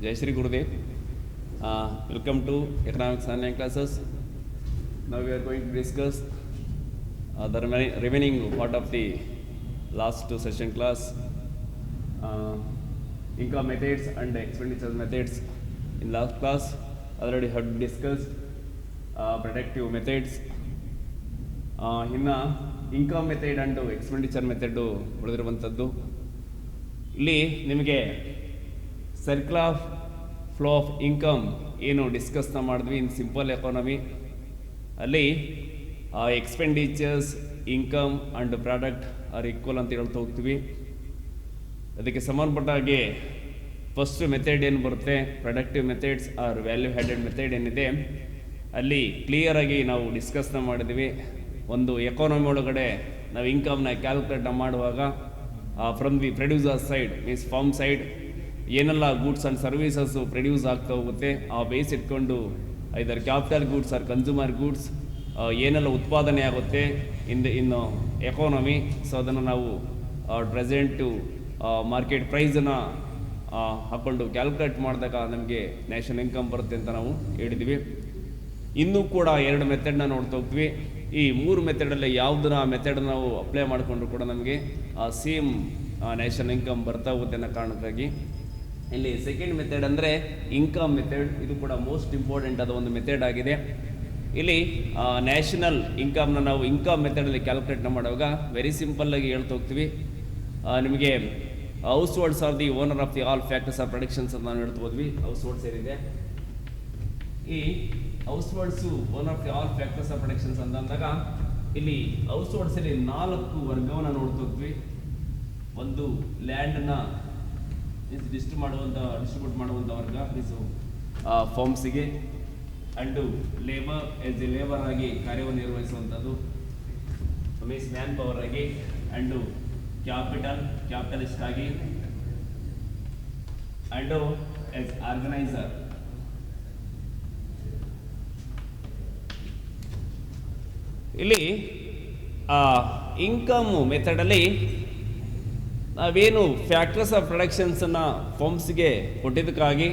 Jai Shri Gurudev. Welcome to Economics Online Classes. Now we are going to discuss the remaining part of the last two session class. Income methods and expenditure methods. In last class, already had discussed predictive methods. ಇನ್ನು income method and expenditure method ಉಳಿದಿರುವಂಥದ್ದು. ಇಲ್ಲಿ ನಿಮಗೆ circle of flow of income ಏನು ಡಿಸ್ಕಸ್ನ ಮಾಡಿದ್ವಿ in simple economy. ಅಲ್ಲಿ expenditures, income and product are equal ಅಂತ ಹೇಳ್ತಾ ಹೋಗ್ತೀವಿ. ಅದಕ್ಕೆ ಸಂಬಂಧಪಟ್ಟ ಹಾಗೆ ಫಸ್ಟ್ ಮೆಥಡ್ ಏನು ಬರುತ್ತೆ, productive methods are value ಹ್ಯಾಡೆಡ್ method ಏನಿದೆ ಅಲ್ಲಿ ಕ್ಲಿಯರಾಗಿ ನಾವು ಡಿಸ್ಕಸ್ನ ಮಾಡಿದ್ವಿ. ಒಂದು ಎಕಾನಮಿ ಒಳಗಡೆ ನಾವು ಇನ್ಕಮ್ನ ಕ್ಯಾಲ್ಕುಲೇಟ್ ಮಾಡುವಾಗ from the producer side means firm side ಏನೆಲ್ಲ ಗೂಡ್ಸ್ ಆ್ಯಂಡ್ ಸರ್ವೀಸಸ್ಸು ಪ್ರೊಡ್ಯೂಸ್ ಆಗ್ತಾ ಹೋಗುತ್ತೆ ಆ ಬೇಸ್ ಇಟ್ಕೊಂಡು either capital goods or consumer goods ಏನೆಲ್ಲ ಉತ್ಪಾದನೆ ಆಗುತ್ತೆ ಇನ್ನು ಎಕಾನಮಿ. ಸೊ ಅದನ್ನು ನಾವು ಪ್ರೆಸೆಂಟು ಮಾರ್ಕೆಟ್ ಪ್ರೈಸನ್ನು ಹಾಕ್ಕೊಂಡು ಕ್ಯಾಲ್ಕುಲೇಟ್ ಮಾಡಿದಾಗ ನಮಗೆ ನ್ಯಾಷನಲ್ ಇನ್ಕಮ್ ಬರುತ್ತೆ ಅಂತ ನಾವು ಹೇಳಿದ್ವಿ. ಇನ್ನೂ ಕೂಡ ಎರಡು ಮೆಥಡ್ನ ನೋಡ್ತಾ ಹೋಗ್ತೀವಿ. ಈ ಮೂರು ಮೆಥಡಲ್ಲಿ ಯಾವುದನ್ನ ಮೆಥಡ್ ನಾವು ಅಪ್ಲೈ ಮಾಡಿಕೊಂಡ್ರು ಕೂಡ ನಮಗೆ ಸೇಮ್ ನ್ಯಾಷನಲ್ ಇನ್ಕಮ್ ಬರ್ತಾ ಹೋಗುತ್ತೆ ಅನ್ನೋ ಕಾರಣಕ್ಕಾಗಿ ಇಲ್ಲಿ ಸೆಕೆಂಡ್ ಮೆಥಡ್ ಅಂದರೆ ಇನ್ಕಮ್ ಮೆಥಡ್. ಇದು ಕೂಡ ಮೋಸ್ಟ್ ಇಂಪಾರ್ಟೆಂಟ್ ಆದ ಒಂದು ಮೆಥಡ್ ಆಗಿದೆ. ಇಲ್ಲಿ ನ್ಯಾಷನಲ್ ಇನ್ಕಮ್ನ ನಾವು ಇನ್ಕಮ್ ಮೆಥಡಲ್ಲಿ ಕ್ಯಾಲ್ಕುಲೇಟ್ನ ಮಾಡುವಾಗ ವೆರಿ ಸಿಂಪಲ್ಲಾಗಿ ಹೇಳ್ತಾ ಹೋಗ್ತೀವಿ. ನಿಮಗೆ households are the owner of the all factors or productions ಅಂತ ನಾವು ಹೇಳ್ತಾ ಹೋದ್ವಿ. ಹೌಸ್ ಹೋಲ್ಡ್ಸ್ ಏನಿದೆ ಈ households one of the all factors of productions ಅಂದಾಗ ಇಲ್ಲಿ ಹೌಸ್ ಹೋಲ್ಡ್ಸಲ್ಲಿ 4 ವರ್ಗವನ್ನು ನೋಡ್ತಿದ್ವಿ. ಒಂದು ಲ್ಯಾಂಡನ್ನ ಡಿಸ್ಟ್ರಿಬ್ಯೂಟ್ ಮಾಡುವಂಥ ವರ್ಗ ಮೀನ್ಸ್ ಫಾರ್ಮ್ಸಿಗೆ, and labour as a labour ಆಗಿ ಕಾರ್ಯವನ್ನು ನಿರ್ವಹಿಸುವಂಥದ್ದು ಮೀನ್ಸ್ ಮ್ಯಾನ್ ಪವರ್ ಆಗಿ, ಅಂಡು ಕ್ಯಾಪಿಟಲಿಸ್ಟ್ ಆಗಿ, ಅಂಡು ಎಸ್ ಆರ್ಗನೈಸರ್. ಇಲ್ಲಿ ಇನ್ಕಮ್ ಮೆಥಡಲ್ಲಿ ನಾವೇನು ಫ್ಯಾಕ್ಟರ್ಸ್ ಆಫ್ ಪ್ರೊಡಕ್ಷನ್ಸನ್ನು ಫಾರ್ಮ್ಸ್ಗೆ ಕೊಟ್ಟಿದ್ದಕ್ಕಾಗಿ,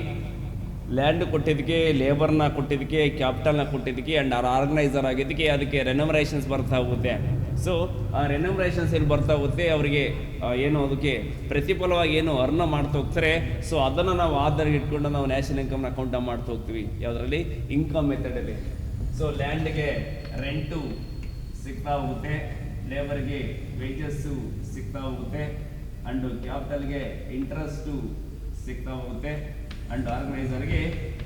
ಲ್ಯಾಂಡ್ ಕೊಟ್ಟಿದ್ದಕ್ಕೆ, ಲೇಬರ್ನ ಕೊಟ್ಟಿದ್ದಕ್ಕೆ, ಕ್ಯಾಪಿಟಲ್ನ ಕೊಟ್ಟಿದ್ದಕ್ಕೆ ಆ್ಯಂಡ್ ಆರ್ಗನೈಸರ್ ಆಗಿದ್ದಕ್ಕೆ ಅದಕ್ಕೆ ರೆನ್ಯುಮರೇಷನ್ಸ್ ಬರ್ತಾ ಹೋಗುತ್ತೆ. ಸೊ ಆ ರೆನ್ಯುಮರೇಷನ್ಸ್ ಏನು ಬರ್ತಾ ಹೋಗುತ್ತೆ ಅವರಿಗೆ ಏನು ಅದಕ್ಕೆ ಪ್ರತಿಫಲವಾಗಿ ಏನು ಅರ್ನ ಮಾಡ್ತಾ ಹೋಗ್ತಾರೆ. ಸೊ ಅದನ್ನು ನಾವು ಆಧಾರ ಇಟ್ಕೊಂಡು ನಾವು ನ್ಯಾಷನಲ್ ಇನ್ಕಮ್ನ ಅಕೌಂಟ್ ಮಾಡ್ತಾ ಹೋಗ್ತೀವಿ. ಯಾವುದರಲ್ಲಿ ಇನ್ಕಮ್ ಮೆಥಡಲ್ಲಿ. ಸೊ ಲ್ಯಾಂಡ್ಗೆ ರೆಂಟು ಸಿಗ್ತಾ ಹೋಗುತ್ತೆ, ಲೇಬರ್ಗೆ ವೇಜಸ್ಸು ಸಿಗ್ತಾ ಹೋಗುತ್ತೆ, ಅಂಡು ಕ್ಯಾಪಿಟಲ್ಗೆ ಇಂಟ್ರೆಸ್ಟು ಸಿಗ್ತಾ ಹೋಗುತ್ತೆ, ಅಂಡ್ ಆರ್ಗನೈಸರ್ಗೆ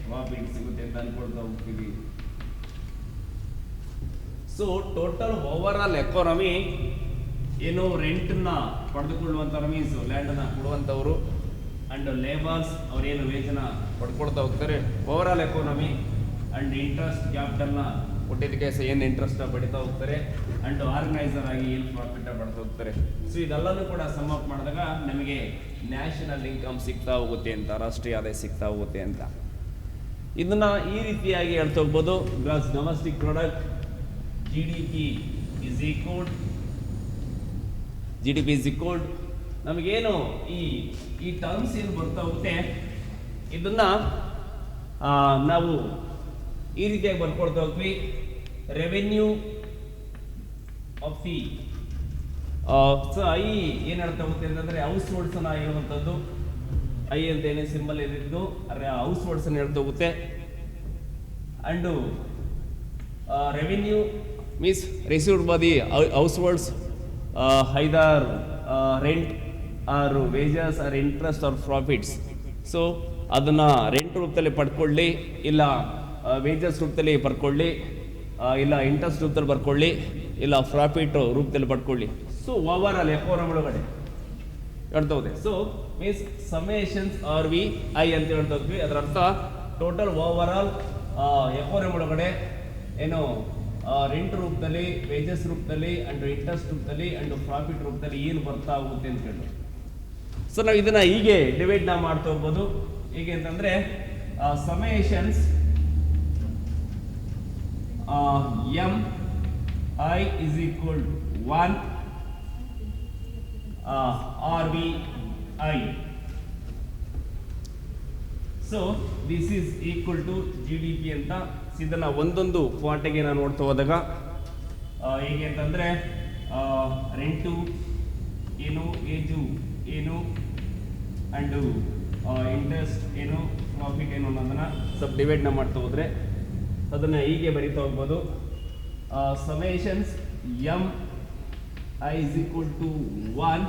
ಪ್ರಾಫಿಟ್ ಸಿಗುತ್ತೆ ಅಂತ ಅನ್ಕೊಳ್ತಾ ಹೋಗ್ತೀವಿ. So total overall economy ಏನು ರೆಂಟನ್ನ ಪಡೆದುಕೊಳ್ಳುವಂಥವ್ರು ಮೀನ್ಸ್ ಲ್ಯಾಂಡನ್ನು ಕೊಡುವಂಥವ್ರು ಅಂಡ್ ಲೇಬರ್ಸ್ ಅವರೇನು ವೇಜನ್ನ ಪಡ್ಕೊಳ್ತಾ ಹೋಗ್ತಾರೆ. Overall economy and interest ಕ್ಯಾಪಿಟಲ್ನ ಕೊಟ್ಟಿದ್ದಕ್ಕೆ ಏನು ಇಂಟ್ರೆಸ್ಟ್ ಪಡಿತಾ ಹೋಗ್ತಾರೆ, ಅಂಡ್ ಆರ್ಗನೈಸರ್ ಆಗಿ ಏನು ಪ್ರಾಫಿಟ್ ಪಡ್ತಾ ಹೋಗ್ತಾರೆ. ಸೊ ಇದೆಲ್ಲನೂ ಕೂಡ ಸಮ್ ಅಪ್ ಮಾಡಿದಾಗ ನಮಗೆ ನ್ಯಾಷನಲ್ ಇನ್ಕಮ್ ಸಿಗ್ತಾ ಹೋಗುತ್ತೆ ಅಂತ, ರಾಷ್ಟ್ರೀಯ ಆದಾಯ ಸಿಗ್ತಾ ಹೋಗುತ್ತೆ ಅಂತ. ಇದನ್ನ ಈ ರೀತಿಯಾಗಿ ಹೇಳ್ತಾ ಹೋಗ್ಬೋದು. Gross domestic product GDP is equal ನಮಗೇನು ಈ ಟರ್ಮ್ಸ್ ಏನು ಬರ್ತಾ ಹೋಗುತ್ತೆ ಇದನ್ನ ನಾವು ಈ ರೀತಿಯಾಗಿ ಬರ್ಕೊಳ್ತಾ ಹೋಗ್ತೀವಿ. Revenue of the so I ಏನು ಹೇಳ್ತಾ ಹೋಗುತ್ತೆ ಅಂತಂದರೆ ಹೌಸ್ ಹೋಲ್ಡ್ಸನ್ನ ಹೇಳುವಂಥದ್ದು. ಐ ಅಂತ ಏನೇ ಸಿಂಬಲ್ ಇದ್ದಿದ್ದು ಹೌಸ್ ಹೋಲ್ಡ್ಸನ್ನು ಹೇಳ್ತಾ ಹೋಗುತ್ತೆ. And revenue means received by the households either rent or wages or interest or profits. So ಅದನ್ನು ರೆಂಟ್ ರೂಪದಲ್ಲಿ ಪಡ್ಕೊಳ್ಳಿ, ಇಲ್ಲ ವೇಜಸ್ ರೂಪದಲ್ಲಿ ಪಡ್ಕೊಳ್ಳಿ, ಇಲ್ಲ ಇಂಟ್ರೆಸ್ಟ್ ರೂಪದಲ್ಲಿ ಬರ್ಕೊಳ್ಳಿ, ಇಲ್ಲ ಪ್ರಾಫಿಟ್ ರೂಪದಲ್ಲಿ ಪಡ್ಕೊಳ್ಳಿ. ಸೊ ಓವರ್ ಆಲ್ ಎಕಾನಮಿ ಒಳಗಡೆ ಹೇಳ್ತಾ ಹೋದೆ. So means summations R V I ಅಂತ ಹೇಳ್ತಾ ಹೋದ್ವಿ. ಅದರ ಅರ್ಥ ಟೋಟಲ್ ಓವರ್ ಆಲ್ ಎಕಾನಮಿ ಒಳಗಡೆ ಏನು ರೆಂಟ್ ರೂಪದಲ್ಲಿ, ವೇಜಸ್ ರೂಪದಲ್ಲಿ, ಅಂಡ್ ಇಂಟ್ರೆಸ್ಟ್ ರೂಪದಲ್ಲಿ, ಅಂಡ್ ಪ್ರಾಫಿಟ್ ರೂಪದಲ್ಲಿ ಏನು ಬರ್ತಾ ಹೋಗುತ್ತೆ ಅಂತ ಹೇಳಿ. ಸೊ ನಾವು ಇದನ್ನ ಹೀಗೆ ಡಿವೈಡ್ ನಾವು ಮಾಡ್ತಾ ಹೋಗ್ಬೋದು. ಹೇಗೆ ಅಂತಂದ್ರೆ summations M I is equal 1 RBI. So this is equal to G D P ಅಂತ. ಇದನ್ನು ಒಂದೊಂದು ಪಾರ್ಟಿಗೆ ನಾನು ನೋಡ್ತಾ ಹೋದಾಗ ಹೇಗೆ ಅಂತಂದರೆ ರೆಂಟು ಏನು, ಏಜು ಏನು, ಆ್ಯಂಡು ಇಂಟ್ರೆಸ್ಟ್ ಏನು, ಪ್ರಾಫಿಟ್ ಏನು ಅನ್ನೋದನ್ನು ಸ್ವಲ್ಪ ಡಿವೈಡ್ನ ಮಾಡ್ತಾ ಹೋದರೆ ಅದನ್ನು ಹೀಗೆ ಬರೀತಾ ಹೋಗ್ಬೋದು. Summations M I is equal to 1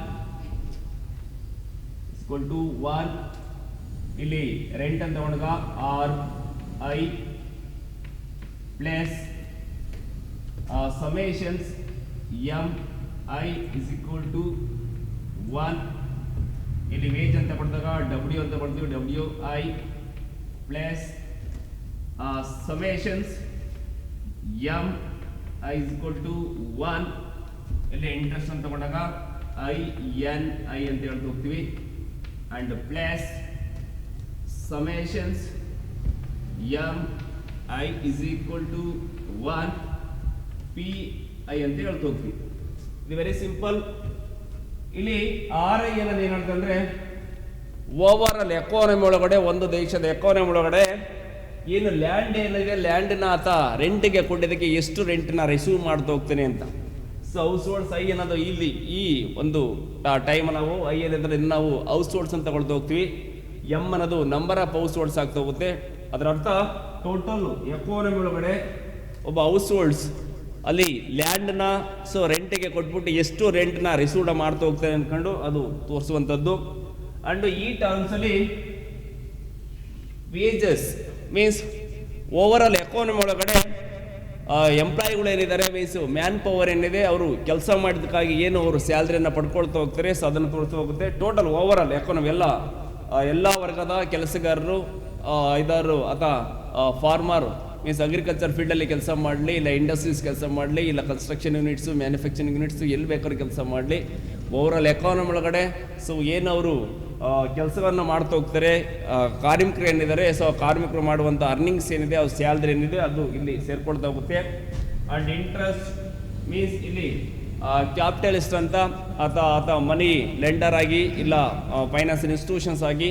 ಇಲ್ಲಿ ರೆಂಟ್ ಅಂತ ತಗೊಂಡಾಗ R I plus summations M I is equal to 1 ಇಲ್ಲಿ ವೇಜ್ ಅಂತ ಕೊಡಿದಾಗ ಡಬ್ಲ್ಯೂ ಅಂತ ಕೊಡ್ತೀವಿ, W I plus summations M I is equal to 1 ಇಲ್ಲಿ ಇಂಟ್ರೆಸ್ಟ್ ಅಂತ ತಗೊಂಡಾಗ ಐ ಎನ್ ಐ ಅಂತ ಹೇಳ್ತಾ ಹೋಗ್ತೀವಿ, and plus summations M I is equal to 1 P I ಅಂತ ಹೇಳ್ತಾ ಹೋಗ್ತೀವಿ. ಇದು ವೆರಿ ಸಿಂಪಲ್. ಇಲ್ಲಿ ಆರ್ ಐ ಏನಂತ ಏನು ಹೇಳ್ತಂದ್ರೆ ಓವರ್ ಆಲ್ ಎಕಾನಮಿ ಒಳಗಡೆ, ಒಂದು ದೇಶದ ಎಕಾನಮಿ ಒಳಗಡೆ ಏನು ಲ್ಯಾಂಡ್ ಏನಿದೆ, ಲ್ಯಾಂಡ್ನ ಆತ ರೆಂಟ್ಗೆ ಕೊಟ್ಟಿದ್ದಕ್ಕೆ ಎಷ್ಟು ರೆಂಟ್ನ ರಿಸೀವ್ ಮಾಡ್ತಾ ಹೋಗ್ತೇನೆ ಅಂತ. ಸೊ ಹೌಸ್ ಹೋಲ್ಡ್ಸ್ ಐ ಅನ್ನೋದು ಇಲ್ಲಿ ಈ ಒಂದು ಟೈಮ್ ನಾವು ಐ ಏನಿದ್ರೆ ನಾವು ಹೌಸ್ ಹೋಲ್ಡ್ಸ್ ಅಂತ ತಗೊಳ್ತಾ ಹೋಗ್ತೀವಿ. ಎಮ್ ಅನ್ನೋದು ನಂಬರ್ ಆಫ್ ಹೌಸ್ ಹೋಲ್ಡ್ಸ್ ಆಗ್ತಾ ಹೋಗುತ್ತೆ. ಅದರ ಅರ್ಥ ಟೋಟಲ್ ಎಕಾನಮಿ ಒಳಗಡೆ ಒಬ್ಬ ಹೌಸ್ ಹೋಲ್ಡ್ಸ್ ಅಲ್ಲಿ ಲ್ಯಾಂಡ್ನ ಸೊ ರೆಂಟಿಗೆ ಕೊಟ್ಬಿಟ್ಟು ಎಷ್ಟು ರೆಂಟ್ನ ರಿಸೀವ್ ಮಾಡ್ತಾ ಹೋಗ್ತಾರೆ ಅಂದ್ಕೊಂಡು ಅದು ತೋರಿಸುವಂಥದ್ದು. ಅಂಡ್ ಈ ಟರ್ಮ್ಸಲ್ಲಿ wages means overall economy ಒಳಗಡೆ ಎಂಪ್ಲಾಯಿಗಳು ಏನಿದ್ದಾರೆ ಮೀನ್ಸ್ ಮ್ಯಾನ್ ಪವರ್ ಏನಿದೆ, ಅವರು ಕೆಲಸ ಮಾಡಿದಕ್ಕಾಗಿ ಏನು ಅವರು ಸ್ಯಾಲ್ರಿಯನ್ನು ಪಡ್ಕೊಳ್ತಾ ಹೋಗ್ತಾರೆ, ಸೊ ಅದನ್ನು ತೋರಿಸ್ತಾ ಹೋಗುತ್ತೆ. ಟೋಟಲ್ ಓವರ್ ಆಲ್ ಎಕಾನಮಿ ಎಲ್ಲ ವರ್ಗದ ಕೆಲಸಗಾರರು, ಐದಾರು ಅಥವಾ ಫಾರ್ಮರ್ ಮೀನ್ಸ್ ಅಗ್ರಿಕಲ್ಚರ್ ಫೀಲ್ಡಲ್ಲಿ ಕೆಲಸ ಮಾಡಲಿ, ಇಲ್ಲ ಇಂಡಸ್ಟ್ರೀಸ್ ಕೆಲಸ ಮಾಡಲಿ, ಇಲ್ಲ ಕನ್ಸ್ಟ್ರಕ್ಷನ್ ಯೂನಿಟ್ಸು, ಮ್ಯಾನುಫ್ಯಾಕ್ಚರಿಂಗ್ ಯೂನಿಟ್ಸು, ಎಲ್ಲಿ ಬೇಕಾದ್ರೂ ಕೆಲಸ ಮಾಡಲಿ, ಓವರ್ ಆಲ್ ಎಕಾನಮಿ ಒಳಗಡೆ ಸೊ ಏನು ಅವರು ಕೆಲಸವನ್ನು ಮಾಡ್ತಾ ಹೋಗ್ತಾರೆ, ಕಾರ್ಮಿಕರು ಏನಿದ್ದಾರೆ, ಸೊ ಕಾರ್ಮಿಕರು ಮಾಡುವಂಥ ಅರ್ನಿಂಗ್ಸ್ ಏನಿದೆ, ಅವ್ರ ಸ್ಯಾಲ್ರಿ ಏನಿದೆ ಅದು ಇಲ್ಲಿ ಸೇರ್ಕೊಳ್ತಾ ಹೋಗುತ್ತೆ. ಆ್ಯಂಡ್ ಇಂಟ್ರೆಸ್ಟ್ ಮೀನ್ಸ್ ಇಲ್ಲಿ ಕ್ಯಾಪಿಟಲಿಸ್ಟ್ ಅಂತ ಅಥವಾ ಮನಿ ಲೆಂಡರ್ ಆಗಿ, ಇಲ್ಲ ಫೈನಾನ್ಸಿಯಲ್ ಇನ್ಸ್ಟಿಟ್ಯೂಷನ್ಸ್ ಆಗಿ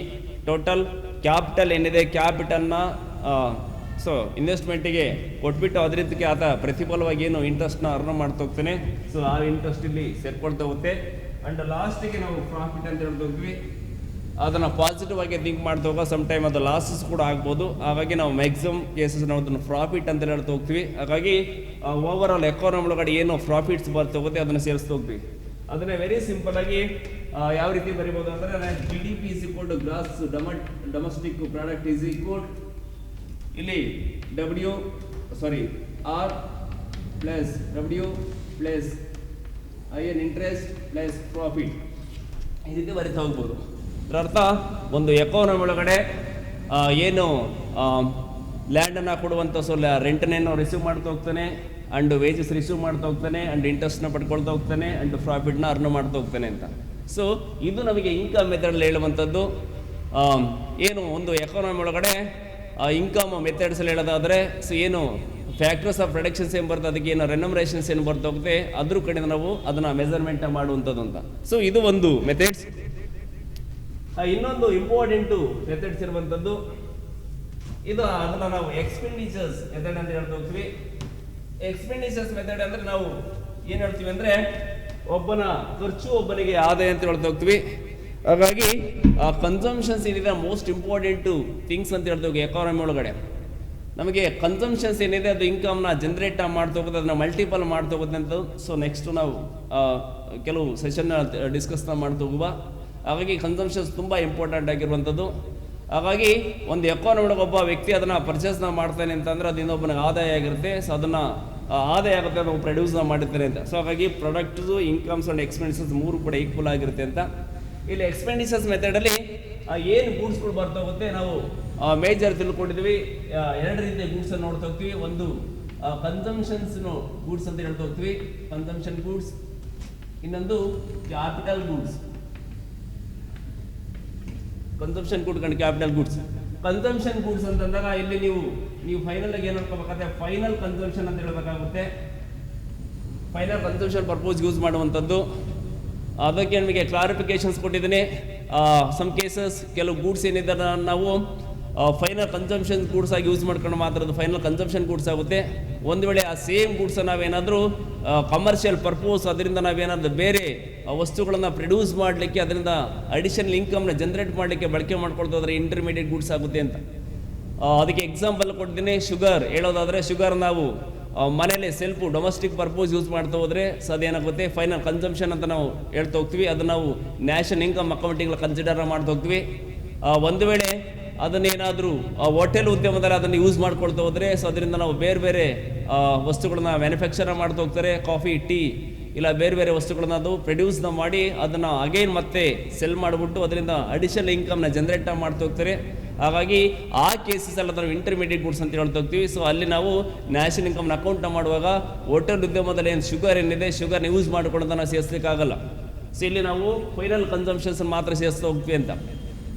ಟೋಟಲ್ ಕ್ಯಾಪಿಟಲ್ ಏನಿದೆ, ಕ್ಯಾಪಿಟಲ್ನ ಸೊ ಇನ್ವೆಸ್ಟ್ಮೆಂಟಿಗೆ ಕೊಟ್ಬಿಟ್ಟು ಅದರಿಂದಕ್ಕೆ ಆತ ಪ್ರತಿಫಲವಾಗಿ ಏನು ಇಂಟ್ರೆಸ್ಟ್ನ ಅರ್ನ್ ಮಾಡ್ತಾ ಹೋಗ್ತಾನೆ, ಸೊ ಆ ಇಂಟ್ರೆಸ್ಟ್ ಇಲ್ಲಿ ಸೇರ್ಕೊಳ್ತಾ ಹೋಗುತ್ತೆ. ಆ್ಯಂಡ್ ಲಾಸ್ಟಿಗೆ ನಾವು ಪ್ರಾಫಿಟ್ ಅಂತ ಹೇಳ್ತಾ ಹೋಗ್ತೀವಿ. ಅದನ್ನು ಪಾಸಿಟಿವ್ ಆಗಿ ಥಿಂಕ್ ಮಾಡ್ತಾ ಹೋಗೋ ಸಮ್ ಟೈಮ್ ಅದು ಲಾಸಸ್ ಕೂಡ ಆಗ್ಬೋದು. ಹಾಗಾಗಿ ನಾವು ಮ್ಯಾಕ್ಸಿಮಮ್ ಕೇಸಸ್ ನಾವು ಅದನ್ನು ಪ್ರಾಫಿಟ್ ಅಂತ ಹೇಳ್ತಾ ಹೋಗ್ತೀವಿ. ಹಾಗಾಗಿ ಓವರ್ ಆಲ್ ಎಕಾನಮಿ ಒಳಗಡೆ ಏನು ಪ್ರಾಫಿಟ್ಸ್ ಬರ್ತಾ ಹೋಗುತ್ತೆ ಅದನ್ನು ಸೇರಿಸ್ತಾ ಹೋಗ್ತೀವಿ. ಅದನ್ನೇ ವೆರಿ ಸಿಂಪಲ್ ಆಗಿ ಯಾವ ರೀತಿ ಬರಿಬೋದು ಅಂದರೆ G D P is equal to gross domestic product is equal ಇಲ್ಲಿ R plus W plus I N interest plus profit, ಈ ರೀತಿ ಬರಿತಾ ಹೋಗ್ಬೋದು. ಅದರ ಅರ್ಥ ಒಂದು ಎಕಾನಮಿ ಒಳಗಡೆ ಏನು ಲ್ಯಾಂಡನ್ನು ಕೊಡುವಂಥ ರೆಂಟನ್ನೇನೋ ರಿಸೀವ್ ಮಾಡ್ತಾ ಹೋಗ್ತಾನೆ, ಆ್ಯಂಡ್ ವೇಜಸ್ ರಿಸೀವ್ ಮಾಡ್ತಾ ಹೋಗ್ತಾನೆ, ಆ್ಯಂಡ್ ಇಂಟ್ರೆಸ್ಟ್ನ ಪಡ್ಕೊಳ್ತಾ ಹೋಗ್ತಾನೆ, ಆ್ಯಂಡ್ ಪ್ರಾಫಿಟ್ನ ಅರ್ನ್ ಮಾಡ್ತಾ ಹೋಗ್ತಾನೆ ಅಂತ. ಸೊ ಇದು ನಮಗೆ ಇನ್ಕಮ್ ಮೆಥಡಲ್ಲಿ ಹೇಳುವಂಥದ್ದು. ಏನು ಒಂದು ಎಕಾನಮಿ ಒಳಗಡೆ ಇನ್ಕಮ್ ಮೆಥಡ್ಸಲ್ಲಿ ಹೇಳೋದಾದರೆ ಸೊ ಏನು ಫ್ಯಾಕ್ಟರ್ಸ್ ಆಫ್ ಪ್ರೊಡಕ್ಷನ್ಸ್ ಏನು ಬರ್ತದೆ, ಅದಕ್ಕೆ ಏನು ರೆನಮರೇಷನ್ಸ್ ಏನು ಬರ್ತಾ ಹೋಗುತ್ತೆ, ಅದ್ರ ಕಡೆ ನಾವು ಅದನ್ನು ಮೆಜರ್ಮೆಂಟ್ ಮಾಡುವಂಥದ್ದು ಅಂತ. ಸೊ ಇದು ಒಂದು ಮೆಥಡ್ಸ್. ಇನ್ನೊಂದು ಇಂಪಾರ್ಟೆಂಟು ಮೆಥಡ್ಸ್ ಇರುವಂಥದ್ದು ಇದು, ಅದನ್ನು ನಾವು ಎಕ್ಸ್ಪೆಂಡಿಚರ್ಸ್ ಮೆಥಡ್ ಅಂತ ಹೇಳ್ತಾ ಹೋಗ್ತೀವಿ. ಎಕ್ಸ್ಪೆಂಡಿಚರ್ಸ್ ಮೆಥಡ್ ಅಂದರೆ ನಾವು ಏನು ಹೇಳ್ತೀವಿ ಅಂದರೆ ಒಬ್ಬನ ಖರ್ಚು ಒಬ್ಬನಿಗೆ ಆದಾಯ ಅಂತ ಹೇಳ್ತಾ ಹೋಗ್ತೀವಿ. ಹಾಗಾಗಿ ಕನ್ಸಂಪ್ಷನ್ಸ್ ಏನಿದೆ ಮೋಸ್ಟ್ ಇಂಪಾರ್ಟೆಂಟು ಥಿಂಗ್ಸ್ ಅಂತ ಹೇಳ್ತಾ ಹೋಗಿ ಎಕಾನಮಿ ಒಳಗಡೆ ನಮಗೆ ಕನ್ಸಂಪ್ಷನ್ಸ್ ಏನಿದೆ ಅದು ಇನ್ಕಮ್ನ ಜನ್ರೇಟ್ ಮಾಡ್ತಾ ಹೋಗುತ್ತೆ, ಅದನ್ನ ಮಲ್ಟಿಪಲ್ ಮಾಡ್ತಾ ಹೋಗುತ್ತೆ ಅಂತ. ಸೊ ನೆಕ್ಸ್ಟ್ ನಾವು ಕೆಲವು ಸೆಷನ್ನ ಡಿಸ್ಕಸ್ನ ಮಾಡ್ತಾ ಹೋಗುವ. ಹಾಗಾಗಿ ಕನ್ಸಂಪ್ಷನ್ಸ್ ತುಂಬ ಇಂಪಾರ್ಟೆಂಟ್ ಆಗಿರುವಂಥದ್ದು. ಹಾಗಾಗಿ ಒಂದು ಎಕಾನಮಿ ಒಳಗೆ ಒಬ್ಬ ವ್ಯಕ್ತಿ ಅದನ್ನು ಪರ್ಚೇಸ್ನ ಮಾಡ್ತಾನೆ ಅಂತಂದರೆ ಅದು ಇನ್ನೊಬ್ಬನಿಗೆ ಆದಾಯ ಆಗಿರುತ್ತೆ. ಸೊ ಅದನ್ನು ಆದಾಯ ಆಗುತ್ತೆ, ನಾವು ಪ್ರೊಡ್ಯೂಸ್ನ ಮಾಡಿರ್ತಾನೆ ಅಂತ. ಸೊ ಹಾಗಾಗಿ ಪ್ರಾಡಕ್ಟ್ಸು, ಇನ್ಕಮ್ಸ್ ಆ್ಯಂಡ್ ಎಕ್ಸ್ಪೆನ್ಸಸ್ ಮೂರು ಕೂಡ ಈಕ್ವಲ್ ಆಗಿರುತ್ತೆ ಅಂತ. ಇಲ್ಲಿ ಎಕ್ಸ್ಪೆಂಡಿಚರ್ಸ್ ಮೆಥಡಲ್ಲಿ ಏನು ಗೂಡ್ಸ್ಗಳು ಬರ್ತಾ ಹೋಗುತ್ತೆ ನಾವು ಮೇಜರ್ ತಿಳ್ಕೊಂಡಿದ್ವಿ. ಎರಡು ರೀತಿಯ ಗೂಡ್ಸನ್ನು ನೋಡ್ತಾ ಹೋಗ್ತೀವಿ. ಒಂದು ಕನ್ಸಂಪ್ಷನ್ಸ್ನು ಗೂಡ್ಸ್ ಅಂತ ಹೇಳ್ತಾ ಹೋಗ್ತೀವಿ, ಕನ್ಸಂಪ್ಷನ್ ಗೂಡ್ಸ್. ಇನ್ನೊಂದು capital goods, consumption good and capital goods. Consumption goods ಅಂತಂದಾಗ ಇಲ್ಲಿ ನೀವು ಫೈನಲ್ ಆಗಿ ಏನು ನೋಡ್ಕೋಬೇಕಾದ್ರೆ ಫೈನಲ್ ಕನ್ಸಂಪ್ಷನ್ ಅಂತ ಹೇಳಬೇಕಾಗುತ್ತೆ. ಫೈನಲ್ ಕನ್ಸಂಪ್ಷನ್ ಪರ್ಪೋಸ್ ಯೂಸ್ ಮಾಡುವಂಥದ್ದು. ಅದಕ್ಕೆ ನಿಮಗೆ ಕ್ಲಾರಿಫಿಕೇಶನ್ಸ್ ಕೊಟ್ಟಿದ್ದೀನಿ. ಸಮ್ ಕೇಸಸ್ ಕೆಲವು ಗೂಡ್ಸ್ ಏನಿದ್ದಾರೆ ನಾವು ಫೈನಲ್ ಕನ್ಸಂಪ್ಷನ್ ಗೂಡ್ಸ್ ಆಗಿ ಯೂಸ್ ಮಾಡ್ಕೊಂಡು ಮಾತ್ರ ಅದು ಫೈನಲ್ ಕನ್ಸಂಪ್ಷನ್ ಗೂಡ್ಸ್ ಆಗುತ್ತೆ. ಒಂದು ವೇಳೆ ಆ ಸೇಮ್ ಗೂಡ್ಸ್ ನಾವೇನಾದರೂ ಕಮರ್ಷಿಯಲ್ ಪರ್ಪೋಸ್ ಅದರಿಂದ ನಾವೇನಾದರೂ ಬೇರೆ ವಸ್ತುಗಳನ್ನು ಪ್ರೊಡ್ಯೂಸ್ ಮಾಡಲಿಕ್ಕೆ ಅದರಿಂದ ಅಡಿಷನಲ್ ಇನ್ಕಮ್ನ ಜನರೇಟ್ ಮಾಡಲಿಕ್ಕೆ ಬಳಕೆ ಮಾಡ್ಕೊಳ್ತಾ ಹೋದರೆ ಇಂಟರ್ಮೀಡಿಯೇಟ್ ಗೂಡ್ಸ್ ಆಗುತ್ತೆ ಅಂತ. ಅದಕ್ಕೆ ಎಕ್ಸಾಂಪಲ್ ಕೊಡ್ತೀನಿ. ಶುಗರ್ ಹೇಳೋದಾದರೆ, ಶುಗರ್ ನಾವು ಮನೇಲಿ ಸೆಲ್ಫ್ ಡೊಮೆಸ್ಟಿಕ್ ಪರ್ಪೋಸ್ ಯೂಸ್ ಮಾಡ್ತಾ ಹೋದರೆ ಸೊ ಅದೇನಾಗುತ್ತೆ ಫೈನಲ್ ಕನ್ಸಂಪ್ಷನ್ ಅಂತ ನಾವು ಹೇಳ್ತಾ ಹೋಗ್ತೀವಿ. ಅದು ನಾವು ನ್ಯಾಷನಲ್ ಇನ್ಕಮ್ ಅಕೌಂಟಿಂಗ್ ಕನ್ಸಿಡರ್ ಮಾಡ್ತಾ ಹೋಗ್ತೀವಿ. ಒಂದು ವೇಳೆ ಅದನ್ನೇನಾದರೂ ಹೋಟೆಲ್ ಉದ್ಯಮದಲ್ಲಿ ಅದನ್ನು ಯೂಸ್ ಮಾಡ್ಕೊಳ್ತಾ ಹೋದರೆ ಸೊ ಅದರಿಂದ ನಾವು ಬೇರೆ ಬೇರೆ ವಸ್ತುಗಳನ್ನ ಮ್ಯಾನುಫ್ಯಾಕ್ಚರ್ ಮಾಡ್ತಾ ಹೋಗ್ತಾರೆ. ಕಾಫಿ, ಟೀ ಇಲ್ಲ ಬೇರೆ ಬೇರೆ ವಸ್ತುಗಳನ್ನ ಅದು ಪ್ರೊಡ್ಯೂಸ್ನ ಮಾಡಿ ಅದನ್ನು ಅಗೈನ್ ಮತ್ತೆ ಸೆಲ್ ಮಾಡಿಬಿಟ್ಟು ಅದರಿಂದ ಅಡಿಷನಲ್ ಇನ್ಕಮ್ನ ಜನರೇಟ್ ಮಾಡ್ತಾ ಹೋಗ್ತಾರೆ. ಹಾಗಾಗಿ ಆ ಕೇಸಸ್ ಎಲ್ಲ ನಾವು ಇಂಟರ್ಮೀಡಿಯೇಟ್ ಗೂಡ್ಸ್ ಅಂತ ಹೇಳ್ತಾ ಹೋಗ್ತೀವಿ. ಸೊ ಅಲ್ಲಿ ನಾವು ನ್ಯಾಷನಲ್ ಇನ್ಕಮ್ನ ಅಕೌಂಟ್ನ ಮಾಡುವಾಗ ಹೋಟೆಲ್ ಉದ್ಯಮದಲ್ಲಿ ಏನು ಶುಗರ್ ಏನಿದೆ ಶುಗರ್ನ ಯೂಸ್ ಮಾಡ್ಕೊಳ್ಳೋದನ್ನ ನಾವು ಸೇರಿಸಲಿಕ್ಕಾಗಲ್ಲ. ಸೊ ಇಲ್ಲಿ ನಾವು ಫೈನಲ್ ಕನ್ಸಂಪ್ಷನ್ಸ್ ಮಾತ್ರ ಸೇರಿಸ್ತಾ ಹೋಗ್ತೀವಿ ಅಂತ.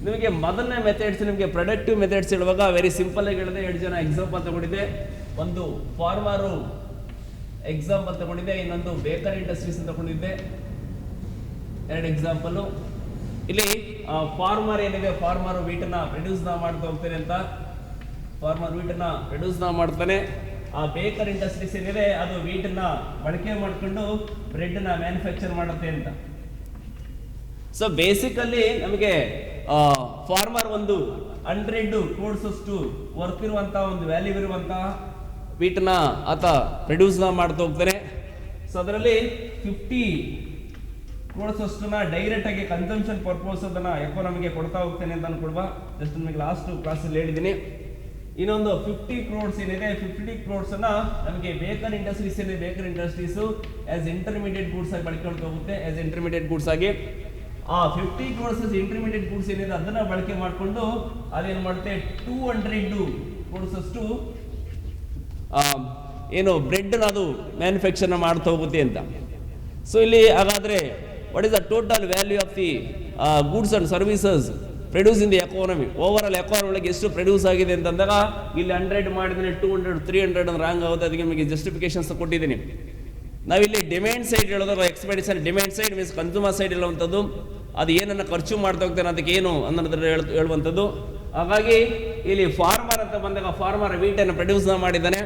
ನಿಮಗೆ ಮೊದಲನೇ ಮೆಥಡ್ಸ್, ನಿಮಗೆ ಪ್ರೊಡಕ್ಟಿವ್ ಮೆಥಡ್ಸ್ ಹೇಳುವಾಗ ವೆರಿ ಸಿಂಪಲ್ ಆಗಿ ಹೇಳಿದೆ. 2 ಜನ ಎಕ್ಸಾಂಪಲ್ ತಗೊಂಡಿದ್ದೆ. ಒಂದು ಫಾರ್ಮರು ಎಕ್ಸಾಂಪಲ್ ತಗೊಂಡಿದ್ದೆ, ಇನ್ನೊಂದು ಬೇಕರಿ ಇಂಡಸ್ಟ್ರೀಸ್ ಅಂತ ತಗೊಂಡಿದ್ದೆ. 2 ಎಕ್ಸಾಂಪಲ್. ಇಲ್ಲಿ ಫಾರ್ಮರ್ ಏನಿದೆ, ಫಾರ್ಮರ್ ವೀಟನ್ನ ಪ್ರೊಡ್ಯೂಸ್ ಮಾಡ್ತಾ ಹೋಗ್ತಾನೆ ಅಂತ, ಫಾರ್ಮರ್ ವೀಟನ್ನ ಪ್ರೊಡ್ಯೂಸ್ ಮಾಡ್ತಾನೆ. ಆ ಬೇಕರ್ ಇಂಡಸ್ಟ್ರೀಸ್ ಏನಿದೆ ಅದು ವೀಟನ್ನ ಬಳಕೆ ಮಾಡಿಕೊಂಡು ಬ್ರೆಡ್ನ ಮ್ಯಾನುಫ್ಯಾಕ್ಚರ್ ಮಾಡುತ್ತೆ ಅಂತ. ಸೊ ಬೇಸಿಕಲಿ ನಮಗೆ ಫಾರ್ಮರ್ ಒಂದು 100 ಕೋರ್ಸಷ್ಟು ವರ್ಕ್ ಇರುವಂತಹ ಒಂದು ವ್ಯಾಲ್ಯೂ ಇರುವಂತಹ ವೀಟನ್ನ ಆತ ಪ್ರೊಡ್ಯೂಸ್ ಮಾಡ್ತಾ ಹೋಗ್ತಾನೆ. ಸೊ ಅದರಲ್ಲಿ 50 ಕೋರ್ಸಷ್ಟನ್ನ ಡೈರೆಕ್ಟ್ ಆಗಿ ಕನ್ಸಂಪ್ಷನ್ ಪರ್ಪೋಸ್ ಅದನ್ನ ಎಕಾನಮಿಗೆ ಕೊಡ್ತಾ ಹೋಗ್ತೇನೆ ಅಂತ ಅನ್ಕೊಳ್ವಾ. ಜಸ್ಟ್ ನಿಮಗೆ ಲಾಸ್ಟ್ ಕ್ಲಾಸಲ್ಲಿ ಹೇಳಿದ್ದೀನಿ. ಇನ್ನೊಂದು 50 crores ಏನಿದೆ, 50 crores ಅನ್ನ ನಮಗೆ ಬೇಕರ್ ಇಂಡಸ್ಟ್ರೀಸ್ ಏನಿದೆ, baker industries as intermediate goods ಆಗಿ ಬಳಕೆ ಹೋಗುತ್ತೆ. ಆಸ್ ಇಂಟರ್ಮೀಡಿಯೇಟ್ ಗೂಡ್ಸ್ ಆಗಿ ಆ 50 crores ಇಂಟರ್ಮೀಡಿಯೇಟ್ ಗೂಡ್ಸ್ ಏನಿದೆ ಅದನ್ನ ಬಳಕೆ ಮಾಡಿಕೊಂಡು ಅದೇನು ಮಾಡುತ್ತೆ 200 crores ಅಷ್ಟು ಏನು ಬ್ರೆಡ್ ಅದು ಮ್ಯಾನುಫ್ಯಾಕ್ಚರ್ ಮಾಡ್ತಾ ಹೋಗುತ್ತೆ ಅಂತ. ಸೊ ಇಲ್ಲಿ ಹಾಗಾದ್ರೆ what is the total value of the goods and services produce in the economy? Over all economy ಒಳಗೆ ಎಷ್ಟು ಪ್ರೊಡ್ಯೂಸ್ ಆಗಿದೆ ಅಂತಂದಾಗ ಇಲ್ಲಿ 100 ಮಾಡಿದ್ರೆ 200, 300 ಅಂದ್ರೆ ರಾಂಗ್ ಆಗುತ್ತೆ. ಅದಕ್ಕೆ ನಿಮಗೆ ಜಸ್ಟಿಫಿಕೇಶನ್ಸ್ ಕೊಟ್ಟಿದ್ದೀನಿ. ನಾವಿಲ್ಲಿ ಡಿಮ್ಯಾಂಡ್ ಸೈಡ್ ಹೇಳೋದಾಗ expenditure, demand side means consumer side ಹೇಳುವಂಥದ್ದು, ಅದು ಏನನ್ನು ಖರ್ಚು ಮಾಡ್ತಾ ಹೋಗ್ತಾನೆ ಅದಕ್ಕೆ ಏನು ಅನ್ನೋದ್ರ ಹೇಳುವಂಥದ್ದು. ಹಾಗಾಗಿ ಇಲ್ಲಿ ಫಾರ್ಮರ್ ಅಂತ ಬಂದಾಗ ಫಾರ್ಮರ್ ವೀಟನ್ನು ಪ್ರೊಡ್ಯೂಸ್ ಮಾಡಿದ್ದಾನೆ.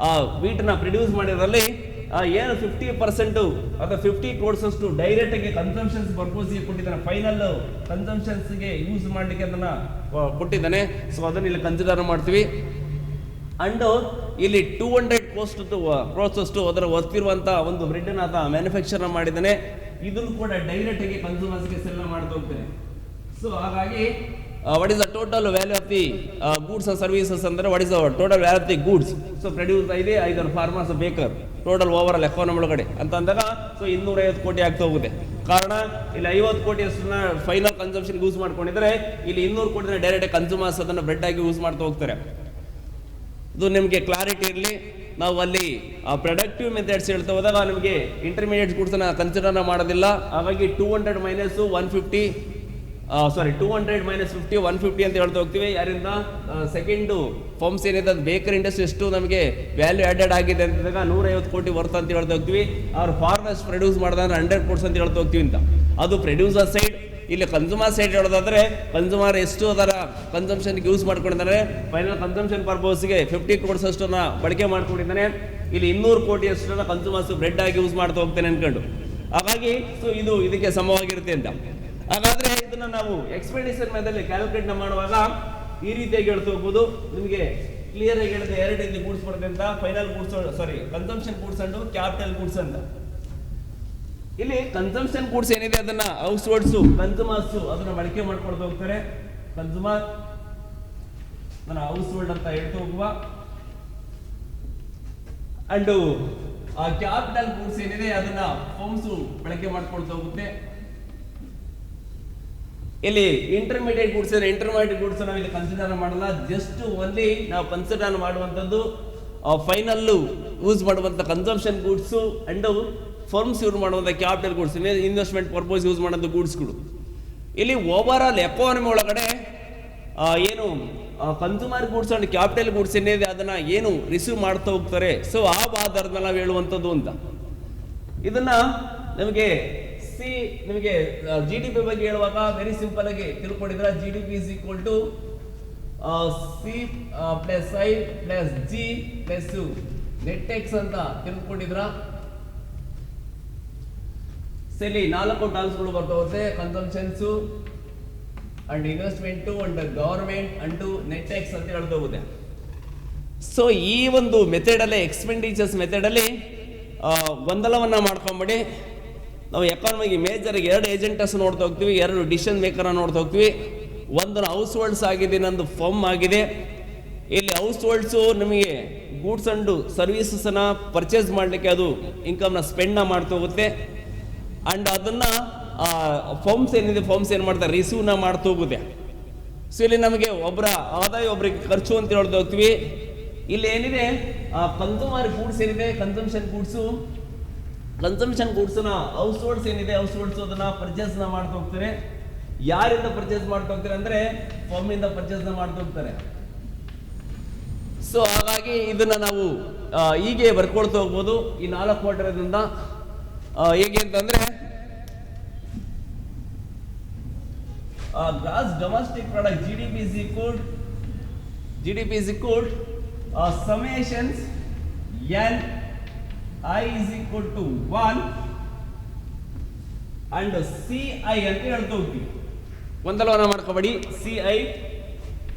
ಆ ವೀಟನ್ನ ಪ್ರೊಡ್ಯೂಸ್ ಮಾಡಿದ್ರಲ್ಲಿ ಏನು 50% ಅಥವಾ 50 crores ಅಷ್ಟು ಡೈರೆಕ್ಟ್ ಆಗಿ ಕನ್ಸಂಪ್ಷನ್ಸ್ ಪರ್ಪೋಸ್ಗೆ ಕೊಟ್ಟಿದ್ದಾನೆ, ಫೈನಲ್ ಕನ್ಸಂಪ್ಷನ್ಸ್ಗೆ ಯೂಸ್ ಮಾಡಲಿಕ್ಕೆ ಅದನ್ನ ಕೊಟ್ಟಿದ್ದಾನೆ. ಸೊ ಅದನ್ನ ಇಲ್ಲಿ ಕನ್ಸಿಡರ್ ಮಾಡ್ತೀವಿ. ಅಂಡ್ ಇಲ್ಲಿ 200 crores ಅಷ್ಟು ಅದರ ವರ್ತಿರುವಂತಹ ಒಂದು ಬ್ರೆಡ್ ಅನ್ನ ಆತ ಮ್ಯಾನುಫ್ಯಾಕ್ಚರ್ ಮಾಡಿದ್ದಾನೆ. ಇದನ್ನು ಕೂಡ ಡೈರೆಕ್ಟ್ ಆಗಿ ಕನ್ಸ್ಯೂಮರ್ಸ್ಗೆ ಸೆಲ್ ಮಾಡ್ತಾ ಹೋಗ್ತಾನೆ. ಸೊ ಹಾಗಾಗಿ what is the total value of the goods and services ಅಂದ್ರೆ what is the total value of the goods so produced by the either farmers or baker total overall economy ಒಳಗಡೆ ಅಂತ ಅಂದಾಗ so 250 ಕೋಟಿ ಆಗ್ತಾ ಹೋಗುತ್ತೆ. ಕಾರಣ ಇಲ್ಲಿ 50 ಕೋಟಿ ಅಷ್ಟನ್ನ ಫೈನಲ್ ಕನ್ಸಂಪ್ಷನ್ ಯೂಸ್ ಮಾಡ್ಕೊಂಡಿದ್ರೆ ಇಲ್ಲಿ 200 ಕೋಟಿ ಡೈರೆಕ್ಟ್ ಕನ್ಸ್ಯೂಮರ್ಸ್ ಅದನ್ನ ಬ್ರೆಡ್ ಆಗಿ ಯೂಸ್ ಮಾಡ್ತಾ ಹೋಗ್ತಾರೆ. ಇದು ನಿಮಗೆ ಕ್ಲಾರಿಟಿ ಇರಲಿ. ನಾವು ಅಲ್ಲಿ ಪ್ರೊಡಕ್ಟಿವ್ ಮೆಥಡ್ಸ್ ಹೇಳ್ತಾ ಹೋದಾಗ ನಿಮಗೆ ಇಂಟರ್ಮೀಡಿಯೇಟ್ ಗೂಡ್ಸ್ ಅನ್ನ ಕನ್ಸಿಡರ್ ಮಾಡೋದಿಲ್ಲ. ಹಾಗಾಗಿ 200 ಮೈನಸ್ 150 200 ಮೈನಸ್ 50 150 ಅಂತ ಹೇಳ್ತಾ ಹೋಗ್ತೀವಿ. ಯಾರಿಂದ ಸೆಕೆಂಡು ಫರ್ಮ್ಸ್ ಏನಿದೆ ಅದು ಬೇಕರಿ ಇಂಡಸ್ಟ್ರಿ ಎಷ್ಟು ನಮಗೆ ವ್ಯಾಲ್ಯೂ ಆಡೆಡ್ ಆಗಿದೆ ಅಂದಾಗ 150 ಕೋಟಿ ವರ್ತ್ ಅಂತ ಹೇಳ್ತಾ ಹೋಗ್ತೀವಿ. ಅವ್ರು ಫಾರ್ಮರ್ಸ್ ಪ್ರೊಡ್ಯೂಸ್ ಮಾಡಿದ್ರೆ 100 crores ಅಂತ ಹೇಳ್ತಾ ಹೋಗ್ತೀವಿ ಅಂತ. ಅದು ಪ್ರೊಡ್ಯೂಸರ್ ಸೈಡ್. ಇಲ್ಲಿ ಕನ್ಸ್ಯೂಮರ್ ಸೈಡ್ ಹೇಳೋದಾದ್ರೆ ಕನ್ಸ್ಯೂಮರ್ ಎಷ್ಟು ಅದರ ಕನ್ಸಂಪ್ಷನ್ಗೆ ಯೂಸ್ ಮಾಡ್ಕೊಂಡಿದ್ದಾರೆ, ಫೈನಲ್ ಕನ್ಸಂಪ್ಷನ್ ಪರ್ಪೋಸ್ಗೆ 50 crores ಅಷ್ಟನ್ನ ಬಳಕೆ ಮಾಡ್ಕೊಂಡಿದ್ದಾನೆ. ಇಲ್ಲಿ 200 ಕೋಟಿ ಅಷ್ಟನ್ನ ಕನ್ಸ್ಯೂಮರ್ಸ್ ಬ್ರೆಡ್ ಆಗಿ ಯೂಸ್ ಮಾಡ್ತಾ ಹೋಗ್ತೇನೆ ಅನ್ಕೊಂಡು. ಹಾಗಾಗಿ ಸೊ ಇದು ಇದಕ್ಕೆ ಸಮವಾಗಿರುತ್ತೆ ಅಂತ. ಹಾಗಾದ್ರೆ ಇದನ್ನ ನಾವು ಎಕ್ಸ್ಪೆಂಡಿಚರ್ ಮೆಥಡ್ ಕ್ಯಾಲ್ಕುಲೇಟ್ ಮಾಡುವಾಗ ಈ ರೀತಿಯಾಗಿ ಹೇಳ್ತಾ ಹೋಗ್ಬೋದು. ನಿಮಗೆ ಕ್ಲಿಯರ್ ಆಗಿ ಹೇಳಿದ್ರೆ 2 ರೀತಿ ಗೂಡ್ಸ್ ಬರುತ್ತೆ ಅಂತ, final goods consumption goods and capital goods ಅಂತ. ಇಲ್ಲಿ ಕನ್ಸಂಪ್ಷನ್ ಗೂಡ್ಸ್ ಏನಿದೆ ಅದನ್ನ ಹೌಸ್ ಹೋಲ್ಡ್ಸ್ ಕನ್ಸ್ಯೂಮರ್ಸ್ ಅದನ್ನ ಬಳಕೆ ಮಾಡ್ಕೊಳ್ತಾ ಹೋಗ್ತಾರೆ. ಕನ್ಸ್ಯೂಮರ್ ನನ್ನ ಹೌಸ್ ಹೋಲ್ಡ್ ಅಂತ ಹೇಳ್ತಾ ಹೋಗುವ. ಅಂಡ್ ಆ ಕ್ಯಾಪಿಟಲ್ ಗೂಡ್ಸ್ ಏನಿದೆ ಅದನ್ನ ಫರ್ಮ್ಸ್ ಬಳಕೆ ಮಾಡ್ಕೊಳ್ತಾ ಹೋಗುತ್ತೆ. ಇಲ್ಲಿ ಇಂಟರ್ಮೀಡಿಯೇಟ್ ಗೂಡ್ಸ್ ನಾವು ಇಲ್ಲಿ ಕನ್ಸಿಡರ್ ಮಾಡಲ್ಲ. ಜಸ್ಟ್ ಓನ್ಲಿ ನಾವು ಕನ್ಸಿಡರ್ ಮಾಡುವಂಥದ್ದು ಫೈನಲ್ ಯೂಸ್ ಮಾಡುವಂಥ consumption goods and firms use ಮಾಡುವಂಥ capital goods, investment purpose use ಮಾಡೋದು ಗೂಡ್ಸ್ಗಳು. ಇಲ್ಲಿ ಓವರ್ ಆಲ್ ಎಕಾನಮಿ ಒಳಗಡೆ ಏನು consumer goods and capital goods ಏನಿದೆ ಅದನ್ನ ಏನು ರಿಸೀವ್ ಮಾಡ್ತಾ ಹೋಗ್ತಾರೆ. ಸೊ ಆ ಆಧಾರದ ನಾವು ಹೇಳುವಂಥದ್ದು ಅಂತ. ಇದನ್ನ ನಿಮಗೆ ನಿಮಗೆ GDP ಬಗ್ಗೆ ಹೇಳುವಾಗ ವೆರಿ ಸಿಂಪಲ್ ಆಗಿ ತಿಳ್ಕೊಂಡಿದ್ರೆ GDP is equal to C plus I plus G plus net X ಅಂತ ತಿಳ್ಕೊಂಡಿದ್ರ. ಇಲ್ಲಿ 4 ಟರ್ಮ್ಸ್ಗಳು ಬರ್ತಾ ಹೋಗುತ್ತೆ, consumptions and investment and government and net X ಅಂತ ಹೇಳ್ತಾ ಹೋಗುತ್ತೆ. ಸೊ ಈ ಒಂದು ಮೆಥಡ್ ಅಲ್ಲಿ, ಎಕ್ಸ್ಪೆಂಡಿಚರ್ಸ್ ಮೆಥಡ್ ಅಲ್ಲಿ ಗೊಂದಲವನ್ನ ಮಾಡ್ಕೊಂಬಿಡಿ. ನಾವು ಎಕಾನಮಿಗೆ ಮೇಜರ್ 2 ಏಜೆಂಟಸ್ ನೋಡ್ತಾ ಹೋಗ್ತೀವಿ, 2 ಡಿಸಿಷನ್ ಮೇಕರ್ ನೋಡ್ತಾ ಹೋಗ್ತೀವಿ. ಒಂದು ಹೌಸ್ ಹೋಲ್ಡ್ಸ್ ಆಗಿದೆ, ಇನ್ನೊಂದು ಫರ್ಮ್ ಆಗಿದೆ. ಇಲ್ಲಿ ಹೌಸ್ ಹೋಲ್ಡ್ಸು ನಮಗೆ ಗೂಡ್ಸ್ ಅಂಡ್ ಸರ್ವಿಸಸ್ನ ಪರ್ಚೇಸ್ ಮಾಡಲಿಕ್ಕೆ ಅದು ಇನ್ಕಮ್ನ ಸ್ಪೆಂಡ್ನ ಮಾಡ್ತಾ ಹೋಗುತ್ತೆ. ಅಂಡ್ ಅದನ್ನ ಫರ್ಮ್ಸ್ ಏನಿದೆ, ಫರ್ಮ್ಸ್ ಏನು ಮಾಡ್ತಾರೆ, ರಿಸೀವ್ನ ಮಾಡ್ತಾ ಹೋಗುತ್ತೆ. ಸೊ ಇಲ್ಲಿ ನಮಗೆ ಒಬ್ಬರ ಆದಾಯ ಒಬ್ಬರಿಗೆ ಖರ್ಚು ಅಂತ ಹೇಳ್ತಾ ಹೋಗ್ತೀವಿ. ಇಲ್ಲಿ ಏನಿದೆ ಕನ್ಸೂಮರ್ ಗೂಡ್ಸ್ ಏನಿದೆ, ಕನ್ಸಂಪ್ಷನ್ ಗೂಡ್ಸ್ನ ಹೌಸ್ ಹೋಲ್ಡ್ಸ್ ಏನಿದೆ, ಹೌಸ್ ಹೋಲ್ಡ್ಸ್ ಅದನ್ನ ಪರ್ಚೇಸ್ನ ಮಾಡ್ತಾ ಹೋಗ್ತಾರೆ. ಯಾರಿಂದ ಪರ್ಚೇಸ್ ಮಾಡ್ತಾ ಹೋಗ್ತಾರೆ ಅಂದ್ರೆ ಫರ್ಮ್ ಇಂದ ಪರ್ಚೇಸ್ನ ಮಾಡ್ತಾ ಹೋಗ್ತಾರೆ. ಸೊ ಹಾಗಾಗಿ ಇದನ್ನ ನಾವು ಹೀಗೆ ಬರ್ಕೊಳ್ತಾ ಹೋಗ್ಬೋದು ಈ 4 ಕ್ವಾರ್ಟರ್ದಿಂದ. ಹೇಗೆ ಅಂತಂದ್ರೆ gross domestic product GDP is equal summations n I is equal to 1 and CI ಅಂತ ಹೇಳ್ತಾ ಹೋಗ್ತೀವಿ. ಗೊಂದಲವನ್ನ ಮಾಡ್ಕೋಬೇಡಿ, CI.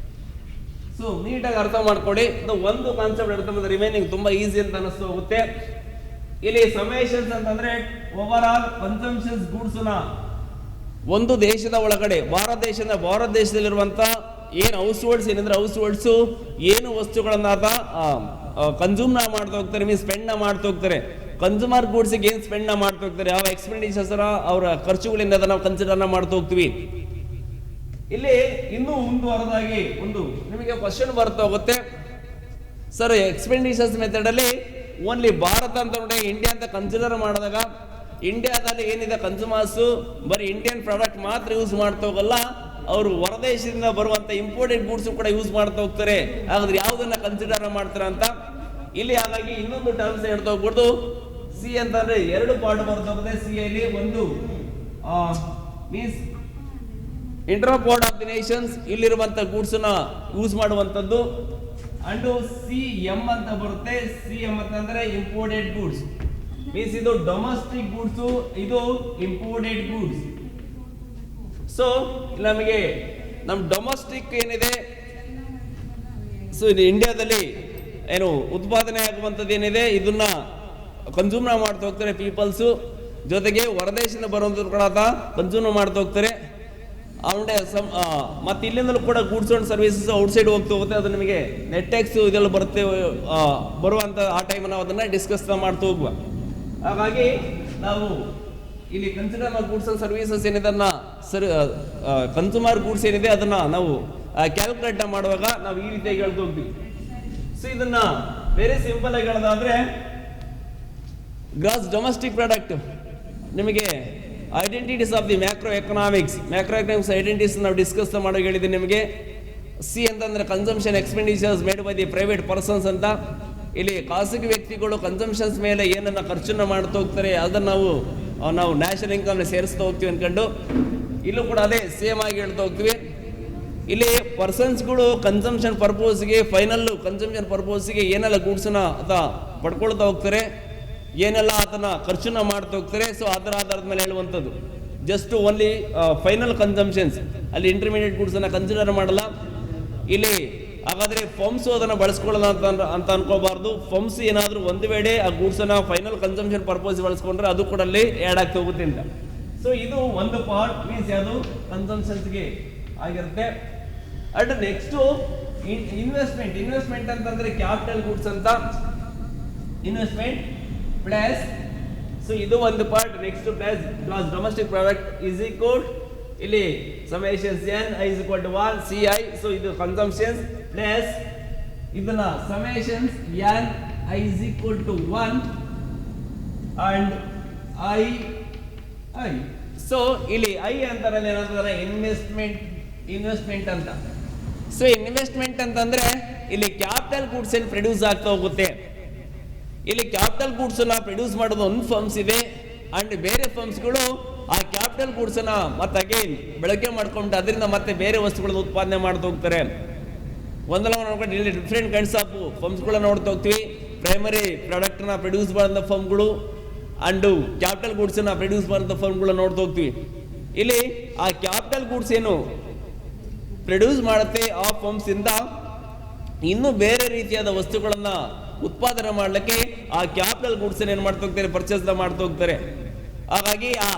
ಸೊ ನೀಟಾಗಿ ಅರ್ಥ ಮಾಡ್ಕೊಳ್ಳಿ. ಒಂದು ಕಾನ್ಸೆಪ್ಟ್ ಅರ್ಥ ಮಾಡಿದ್ರೆ ರಿಮೈನಿಂಗ್ ತುಂಬಾ ಈಸಿ ಅಂತ ಅನಿಸ್ತು ಹೋಗುತ್ತೆ. ಇಲ್ಲಿ ಸಮೇಷನ್ಸ್ ಅಂತಂದ್ರೆ ಓವರ್ ಆಲ್ ಕನ್ಸಂಪ್ಷನ್ಸ್ ಗೂಡ್ಸ್ ನ ಒಂದು ದೇಶದ ಒಳಗಡೆ, ಭಾರತ ದೇಶದಲ್ಲಿರುವಂತ ಏನು ಹೌಸ್ ಹೋಲ್ಡ್ಸ್ ಏನಂದ್ರೆ, ಹೌಸ್ ಹೋಲ್ಡ್ಸ್ ಏನು ವಸ್ತುಗಳನ್ನ ಕನ್ಸ್ಯೂಮ್ ಮಾಡ್ತಾ ಹೋಗ್ತಾರೆ, ಮೀನ್ಸ್ ಸ್ಪೆಂಡ್ ಮಾಡ್ತಾ ಹೋಗ್ತಾರೆ. ಕನ್ಸ್ಯೂಮರ್ ಗೂಡ್ಸ್ ಏನು ಸ್ಪೆಂಡ್ ಮಾಡ್ತಾ ಹೋಗ್ತಾರೆ, ಯಾವ ಎಕ್ಸ್ಪೆಂಡಿಚರ್ಸ್ ಅವರ ಖರ್ಚುಗಳಿಂದ ನಾವು ಕನ್ಸಿಡರ್ ಮಾಡ್ತಾ ಹೋಗ್ತೀವಿ. ಇಲ್ಲಿ ಇನ್ನೂ ಮುಂದುವರೆದಾಗಿ ಒಂದು ನಿಮಗೆ ಕ್ವಶನ್ ಬರ್ತಾ ಹೋಗುತ್ತೆ, ಸರ್ ಎಕ್ಸ್ಪೆಂಡಿಚರ್ಸ್ ಮೆಥಡ್ ಅಲ್ಲಿ ಓನ್ಲಿ ಭಾರತ ಅಂತ ನೋಡಿ, ಇಂಡಿಯಾ ಅಂತ ಕನ್ಸಿಡರ್ ಮಾಡಿದಾಗ ಇಂಡಿಯಾದಲ್ಲಿ ಏನಿದೆ ಕನ್ಸ್ಯೂಮರ್ಸ್ ಬರೀ ಇಂಡಿಯನ್ ಪ್ರಾಡಕ್ಟ್ ಮಾತ್ರ ಯೂಸ್ ಮಾಡ್ತಾ ಹೋಗಲ್ಲ, ಅವರು ಹೊರದೇಶದಿಂದ ಬರುವಂತ ಇಂಪೋರ್ಟೆಡ್ ಗೂಡ್ಸ್ ಕೂಡ ಯೂಸ್ ಮಾಡ್ತಾ ಹೋಗ್ತಾರೆ. ಹಾಗಾದ್ರೆ ಯಾವುದನ್ನ ಕನ್ಸಿಡರ್ ಮಾಡ್ತಾರೆ ಅಂತ ಇಲ್ಲಿ. ಹಾಗಾಗಿ ಇನ್ನೊಂದು ಟರ್ಮ್ಸ್ ಹೇಳ್ತಾ ಹೋಗ್ಬಿಟ್ಟು, ಸಿ ಅಂತಂದ್ರೆ 2 ಪಾರ್ಟ್ ಬರ್ತಾ ಹೋಗುತ್ತೆ. ಸಿ ಅಲ್ಲಿ ಒಂದು means import of the nations, ಇಲ್ಲಿರುವಂತ ಗೂಡ್ಸ್ ನ ಯೂಸ್ ಮಾಡುವಂತದ್ದು. ಅಂಡ್ CM ಅಂತ ಬರುತ್ತೆ. CM ಅಂತಂದ್ರೆ ಇಂಪೋರ್ಟೆಡ್ ಗೂಡ್ಸ್, ಮೀನ್ಸ್ ಇದು ಡೊಮೆಸ್ಟಿಕ್ ಗೂಡ್ಸ್, ಇದು ಇಂಪೋರ್ಟೆಡ್ ಗೂಡ್ಸ್. ಸೊ ನಮಗೆ ನಮ್ಮ ಡೊಮೆಸ್ಟಿಕ್ ಏನಿದೆ, ಸೊ ಇದು ಇಂಡಿಯಾದಲ್ಲಿ ಏನು ಉತ್ಪಾದನೆ ಆಗುವಂಥದ್ದು ಏನಿದೆ ಇದನ್ನ ಕನ್ಸ್ಯೂಮ್ ಮಾಡ್ತಾ ಹೋಗ್ತಾರೆ ಪೀಪಲ್ಸು. ಜೊತೆಗೆ ಹೊರದೇಶದಿಂದ ಬರುವಂಥದ್ದು ಕೂಡ ಕನ್ಸ್ಯೂಮ್ ಮಾಡ್ತಾ ಹೋಗ್ತಾರೆ. ಅವೇ ಮತ್ತೆ ಇಲ್ಲಿಂದಲೂ ಕೂಡ ಗೂಡ್ಸ್ ಅಂಡ್ ಸರ್ವಿಸಸ್ ಔಟ್ಸೈಡ್ ಹೋಗ್ತಾ ಹೋಗುತ್ತೆ. ಅದು ನಿಮಗೆ ನೆಟ್ ಟ್ಯಾಕ್ಸ್ ಇದೆಲ್ಲ ಬರುವಂತ ಆ ಟೈಮ್ ನಾವು ಅದನ್ನ ಡಿಸ್ಕಸ್ ಮಾಡ್ತಾ ಹೋಗುವ. ಹಾಗಾಗಿ ನಾವು ಇಲ್ಲಿ ಕನ್ಸಿಡರ್ ಗೂಡ್ಸ್ ಅಂಡ್ ಸರ್ವಿಸಸ್ ಏನಿದೆ ಕನ್ಸ್ಯೂಮರ್ ಗೂಡ್ಸ್ ಏನಿದೆ ಅದನ್ನ ನಾವು ಕ್ಯಾಲ್ಕುಲೇಟ್ ಮಾಡುವಾಗ ನಾವು ಈ ರೀತಿಯಾಗಿ ಹೇಳ್ತಾ ಹೋಗ್ತೀವಿ. ಸೊ ಇದನ್ನ ವೆರಿ ಸಿಂಪಲ್ ಆಗಿ ಹೇಳೋದಾದ್ರೆ, ಗ್ರಾಸ್ ಡೊಮೆಸ್ಟಿಕ್ ಪ್ರಾಡಕ್ಟ್ ನಿಮಗೆ identities of the macro economics identities ನಾವು ಡಿಸ್ಕಸ್ ಮಾಡೋ ಹೇಳಿದ್ದೀನಿ ನಿಮಗೆ. ಸಿ ಅಂತಂದ್ರೆ consumption expenditures made by the private persons ಅಂತ. ಇಲ್ಲಿ ಖಾಸಗಿ ವ್ಯಕ್ತಿಗಳು ಕನ್ಸಂಪ್ಷನ್ಸ್ ಮೇಲೆ ಏನನ್ನ ಖರ್ಚನ್ನ ಮಾಡ್ತಾ ಹೋಗ್ತಾರೆ ಅದನ್ನ ನಾವು ನ್ಯಾಷನಲ್ ಇನ್ಕಮ್ ಸೇರಿಸ್ತಾ ಹೋಗ್ತೀವಿ ಅನ್ಕೊಂಡು, ಇಲ್ಲೂ ಕೂಡ ಅದೇ ಸೇಮ್ ಆಗಿ ಹೇಳ್ತಾ ಹೋಗ್ತೀವಿ. ಇಲ್ಲಿ ಪರ್ಸನ್ಸ್ಗಳು ಕನ್ಸಂಪ್ಷನ್ ಪರ್ಪೋಸ್ಗೆ, ಫೈನಲ್ ಕನ್ಸಂಪ್ಷನ್ ಪರ್ಪೋಸ್ಗೆ ಏನೆಲ್ಲ ಗೂಡ್ಸ್ನ ಪಡ್ಕೊಳ್ತಾ ಹೋಗ್ತಾರೆ, ಏನೆಲ್ಲ ಅದನ್ನ ಖರ್ಚನ್ನ ಮಾಡ್ತಾ ಹೋಗ್ತಾರೆ. ಸೊ ಅದರ ಆಧಾರದ ಮೇಲೆ ಹೇಳುವಂಥದ್ದು ಜಸ್ಟ್ ಓನ್ಲಿ ಫೈನಲ್ ಕನ್ಸಂಪ್ಷನ್ಸ್, ಅಲ್ಲಿ ಇಂಟರ್ಮೀಡಿಯೇಟ್ ಗೂಡ್ಸ್ ಅನ್ನ ಕನ್ಸಿಡರ್ ಮಾಡಲ್ಲ ಇಲ್ಲಿ. ಹಾಗಾದ್ರೆ ಫರ್ಮ್ಸ್ ಅದನ್ನ ಬಳಸ್ಕೊಳ್ಳೋಣ ಅಂತ ಅನ್ಕೋಬಾರ್ದು. ಫರ್ಮ್ಸ್ ಏನಾದ್ರೂ ಒಂದು ವೇಳೆ ಆ ಗೂಡ್ಸ್ ಅನ್ನ ಫೈನಲ್ ಕನ್ಸಂಪ್ಷನ್ ಪರ್ಪೋಸ್ ಬಳಸ್ಕೊಂಡ್ರೆ ಅದು ಕೂಡ ಅಲ್ಲಿ ಆಡ್ ಆಗ್ತಾ ಹೋಗುತ್ತೆ ಅಂತ. ಸೊ ಇದು ಒಂದು ಪಾರ್ಟ್, ಮೀನ್ಸ್ ಯಾವುದು ಕನ್ಸಂಪ್ಷನ್ಸ್ಗೆ ಆಗಿರುತ್ತೆ. ಅಂಡ್ ನೆಕ್ಸ್ಟ್ ಇನ್ವೆಸ್ಟ್ಮೆಂಟ್ ಅಂತಂದ್ರೆ ಕ್ಯಾಪಿಟಲ್ ಗೂಡ್ಸ್ ಅಂತ. ಇನ್ವೆಸ್ಟ್ಮೆಂಟ್ ಪ್ಲಸ್, ಸೊ ಇದು ಒಂದು part. Next plus domestic product is equal, ಇಲ್ಲಿ ಸಮೇಷನ್ಸ್ n I is equal to 1 CI. So ಇದು ಕನ್ಸಂಪ್ಷನ್ಸ್ ಪ್ಲಸ್ ಇದನ್ನ ಸಮೇಷನ್ಸ್ n I is equal to 1 and I. So ಇಲ್ಲಿ I ಅಂತಾರೆ ಏನಂತಾರೆ, ಇನ್ವೆಸ್ಟ್ಮೆಂಟ್ ಅಂತ. ಸೊ ಇನ್ವೆಸ್ಟ್ಮೆಂಟ್ ಅಂತಂದ್ರೆ ಇಲ್ಲಿ ಕ್ಯಾಪಿಟಲ್ ಗೂಡ್ಸ್ ಏನು ಪ್ರೊಡ್ಯೂಸ್ ಆಗ್ತಾ ಹೋಗುತ್ತೆ. ಇಲ್ಲಿ ಕ್ಯಾಪಿಟಲ್ ಗೂಡ್ಸ್ ನ ಪ್ರೊಡ್ಯೂಸ್ ಮಾಡೋದು ಒಂದು ಫರ್ಮ್ಸ್ ಇದೆ, ಅಂಡ್ ಬೇರೆ ಫರ್ಮ್ಸ್ಗಳು ಆ ಕ್ಯಾಪಿಟಲ್ ಗೂಡ್ಸ್ ನ ಮತ್ತೆ ಅಗೇನ್ ಬಳಕೆ ಮಾಡ್ಕೊಂಡು ಅದರಿಂದ ಮತ್ತೆ ಬೇರೆ ವಸ್ತುಗಳನ್ನ ಉತ್ಪಾದನೆ ಮಾಡ್ತಾ ಹೋಗ್ತಾರೆ. ಒಂದಲ್ಲ ನೋಡ್ಕೊಂಡು ಇಲ್ಲಿ ಡಿಫ್ರೆಂಟ್ ಕೈಂಡ್ಸ್ ಆಫ್ ಫರ್ಮ್ಸ್ಗಳನ್ನ ನೋಡ್ತಾ ಹೋಗ್ತೀವಿ. ಪ್ರೈಮರಿ ಪ್ರಾಡಕ್ಟ್ನ ಪ್ರೊಡ್ಯೂಸ್ ಮಾಡಿದ ಫರ್ಮ್ಗಳು ಅಂಡು ಕ್ಯಾಪಿಟಲ್ ಗೂಡ್ಸನ್ನ ಪ್ರೊಡ್ಯೂಸ್ ಮಾಡಿದ ಫರ್ಮ್ಗಳನ್ನ ನೋಡ್ತಾ ಹೋಗ್ತೀವಿ. ಇಲ್ಲಿ ಆ ಕ್ಯಾಪಿಟಲ್ ಗೂಡ್ಸ್ ಏನು ಪ್ರೊಡ್ಯೂಸ್ ಮಾಡುತ್ತೆ ಆ ಫರ್ಮ್ಸ್ ಇಂದ ಇನ್ನೂ ಬೇರೆ ರೀತಿಯಾದ ವಸ್ತುಗಳನ್ನ ಉತ್ಪಾದನೆ ಮಾಡಲಿಕ್ಕೆ ಆ ಕ್ಯಾಪಿಟಲ್ ಗೂಡ್ಸ್ ಏನು ಮಾಡ್ತಾ ಹೋಗ್ತಾರೆ, ಪರ್ಚೇಸ್ ಮಾಡ್ತಾ ಹೋಗ್ತಾರೆ. ಹಾಗಾಗಿ ಆ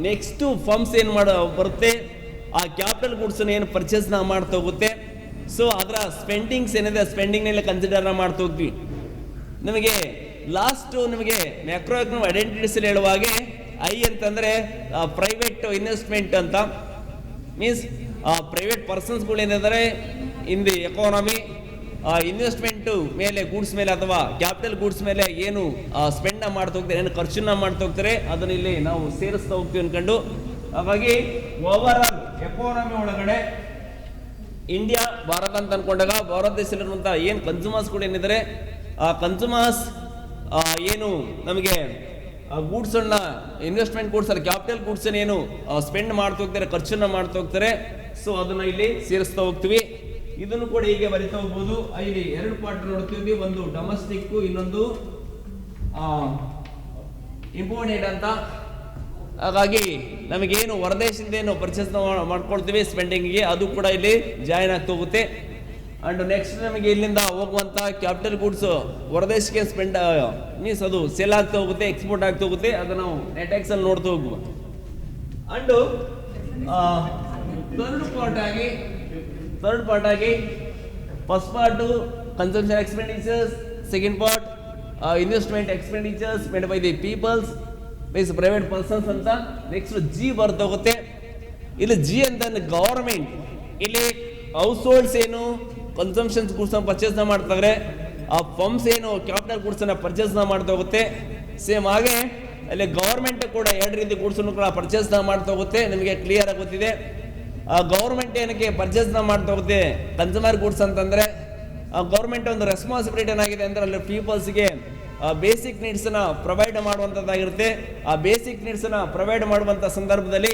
ನೆಕ್ಸ್ಟ್ ಫರ್ಮ್ಸ್ ಏನು ಬರುತ್ತೆ, ಆ ಕ್ಯಾಪಿಟಲ್ ಗೂಡ್ಸ್ ಏನು ಪರ್ಚೇಸ್ ಮಾಡ್ತಾ ಹೋಗುತ್ತೆ. ಸೊ ಅದರ ಸ್ಪೆಂಡಿಂಗ್ಸ್ ಏನಿದೆ, ಸ್ಪೆಂಡಿಂಗ್ನಲ್ಲಿ ಕನ್ಸಿಡರ್ ಮಾಡ್ತಾ ಹೋಗ್ತೀವಿ. ನಮಗೆ ಲಾಸ್ಟ್ ನಿಮಗೆ ಮ್ಯಾಕ್ರೋ ಎಕನಾಮಿಕ್ ಐಡೆಂಟಿಟೀಸ್ ಹೇಳುವಾಗೆ ಐ ಅಂತಂದ್ರೆ ಪ್ರೈವೇಟ್ ಇನ್ವೆಸ್ಟ್ಮೆಂಟ್ ಅಂತ ಮೀನ್ಸ್ ಪ್ರೈವೇಟ್ ಪರ್ಸನ್ಸ್ಗಳು ಏನಿದ್ದಾರೆ ಇನ್ ದಿ ಎಕಾನಮಿ ಇನ್ವೆಸ್ಟ್ಮೆಂಟು ಮೇಲೆ ಗೂಡ್ಸ್ ಮೇಲೆ ಅಥವಾ ಕ್ಯಾಪಿಟಲ್ ಗೂಡ್ಸ್ ಮೇಲೆ ಏನು ಸ್ಪೆಂಡ್ ಮಾಡ್ತಾ ಹೋಗ್ತಾರೆ, ಏನು ಖರ್ಚನ್ನ ಮಾಡ್ತಾ ಹೋಗ್ತಾರೆ, ಅದನ್ನ ಇಲ್ಲಿ ನಾವು ಸೇರಿಸ್ತಾ ಹೋಗ್ತೀವಿ ಅನ್ಕೊಂಡು. ಹಾಗಾಗಿ ಓವರ್ ಆಲ್ ಎಕಾನಮಿ ಒಳಗಡೆ ಇಂಡಿಯಾ ಭಾರತ ಅಂತ ಅನ್ಕೊಂಡಾಗ ಭಾರತ ದೇಶದಲ್ಲಿರುವಂಥ ಏನು ಕನ್ಸ್ಯೂಮರ್ಸ್ ಕೂಡ ಏನಿದ್ದಾರೆ, ಆ ಕನ್ಸ್ಯೂಮರ್ಸ್ ಏನು ನಮಗೆ ಗೂಡ್ಸ್ ಅನ್ನ ಇನ್ವೆಸ್ಟ್ಮೆಂಟ್ ಗೂಡ್ಸ್ ಅಲ್ಲಿ ಕ್ಯಾಪಿಟಲ್ ಗೂಡ್ಸ್ ಏನು ಸ್ಪೆಂಡ್ ಮಾಡ್ತಾ ಹೋಗ್ತಾರೆ, ಖರ್ಚನ್ನ ಮಾಡ್ತಾ ಹೋಗ್ತಾರೆ. ಸೊ ಅದನ್ನ ಇಲ್ಲಿ ಸೇರಿಸ್ತಾ ಹೋಗ್ತೀವಿ. ಇದನ್ನು ಕೂಡ ಹೀಗೆ ಬರಿತಾ ಹೋಗ್ಬೋದು. ಇಲ್ಲಿ ಎರಡು ಪಾರ್ಟ್ ನೋಡ್ತೀವಿ, ಒಂದು ಡೊಮೆಸ್ಟಿಕ್, ಇನ್ನೊಂದು ಇಂಪೋರ್ಟೆಡ್ ಅಂತ. ಹಾಗಾಗಿ ನಮಗೇನು ಹೊರದೇಶದಿಂದ ಏನು ಪರ್ಚೇಸ್ ಮಾಡ್ಕೊಳ್ತೀವಿ ಸ್ಪೆಂಡಿಂಗ್ಗೆ, ಅದು ಕೂಡ ಇಲ್ಲಿ ಜಾಯಿನ್ ಆಗ್ತಾ ಹೋಗುತ್ತೆ. ಅಂಡ್ ನೆಕ್ಸ್ಟ್ ನಮಗೆ ಇಲ್ಲಿಂದ ಹೋಗುವಂತ ಕ್ಯಾಪಿಟಲ್ ಗೂಡ್ಸ್ ಹೊರದೇಶಕ್ಕೆ ಸ್ಪೆಂಡ್ ಮೀನ್ಸ್ ಅದು ಸೇಲ್ ಆಗ್ತಾ ಹೋಗುತ್ತೆ, ಎಕ್ಸ್ಪೋರ್ಟ್ ಆಗ್ತಾ ಹೋಗುತ್ತೆ. ಅದನ್ನ ನಾವು ನೆಟ್ ಎಕ್ಸ್ ಅಲ್ಲಿ ನೋಡ್ತಾ ಹೋಗುವ. ಅಂಡ್ ಥರ್ಡ್ ಪಾರ್ಟ್ ಆಗಿ first part consumption expenditures, second part investment expenditures made by the peoples means private persons ಅಂತ. ನೆಕ್ಸ್ಟ್ ಜಿ ಬರ್ತಾ ಹೋಗುತ್ತೆ. ಇಲ್ಲಿ ಜಿ ಅಂತ ಗವರ್ಮೆಂಟ್, ಇಲ್ಲಿ ಹೌಸ್ ಹೋಲ್ಡ್ಸ್ ಏನು ಕನ್ಸಂಪ್ಷನ್ ಗೂಡ್ಸ್ ಪರ್ಚೇಸ್ ಮಾಡ್ತಾರೆ, ಆ ಫರ್ಮ್ಸ್ ಏನು ಕ್ಯಾಪಿಟಲ್ ಗೂಡ್ಸ್ ಅನ್ನ ಪರ್ಚೇಸ್ ಮಾಡ್ತಾ ಹೋಗುತ್ತೆ. ಸೇಮ್ ಹಾಗೆ ಅಲ್ಲಿ ಗವರ್ಮೆಂಟ್ ಕೂಡ ಎರಡು ರೀತಿ ಗೂಡ್ಸ್ ಕೂಡ ಪರ್ಚೇಸ್ ಮಾಡ್ತಾ ಹೋಗುತ್ತೆ. ನಿಮಗೆ ಕ್ಲಿಯರ್ ಆಗಿ ಗೊತ್ತಿದೆ. ಆ ಗವರ್ಮೆಂಟ್ ಏನಕ್ಕೆ ಪರ್ಚೇಸ್ ಮಾಡ್ತಾ ಹೋಗುತ್ತೆ ಕನ್ಸ್ಯೂಮರ್ ಗೂಡ್ಸ್ ಅಂತಂದ್ರೆ, ಗವರ್ಮೆಂಟ್ ಒಂದು ರೆಸ್ಪಾನ್ಸಿಬಿಲಿಟಿ ಏನಾಗಿದೆ ಅಂದ್ರೆ ಅಲ್ಲಿ ಪೀಪಲ್ಸ್ಗೆ ಬೇಸಿಕ್ ನೀಡ್ಸ್ ನ ಪ್ರೊವೈಡ್ ಮಾಡುವಂತದ್ದಾಗಿರುತ್ತೆ. ಆ ಬೇಸಿಕ್ ನೀಡ್ಸ್ ನ ಪ್ರೊವೈಡ್ ಮಾಡುವಂತ ಸಂದರ್ಭದಲ್ಲಿ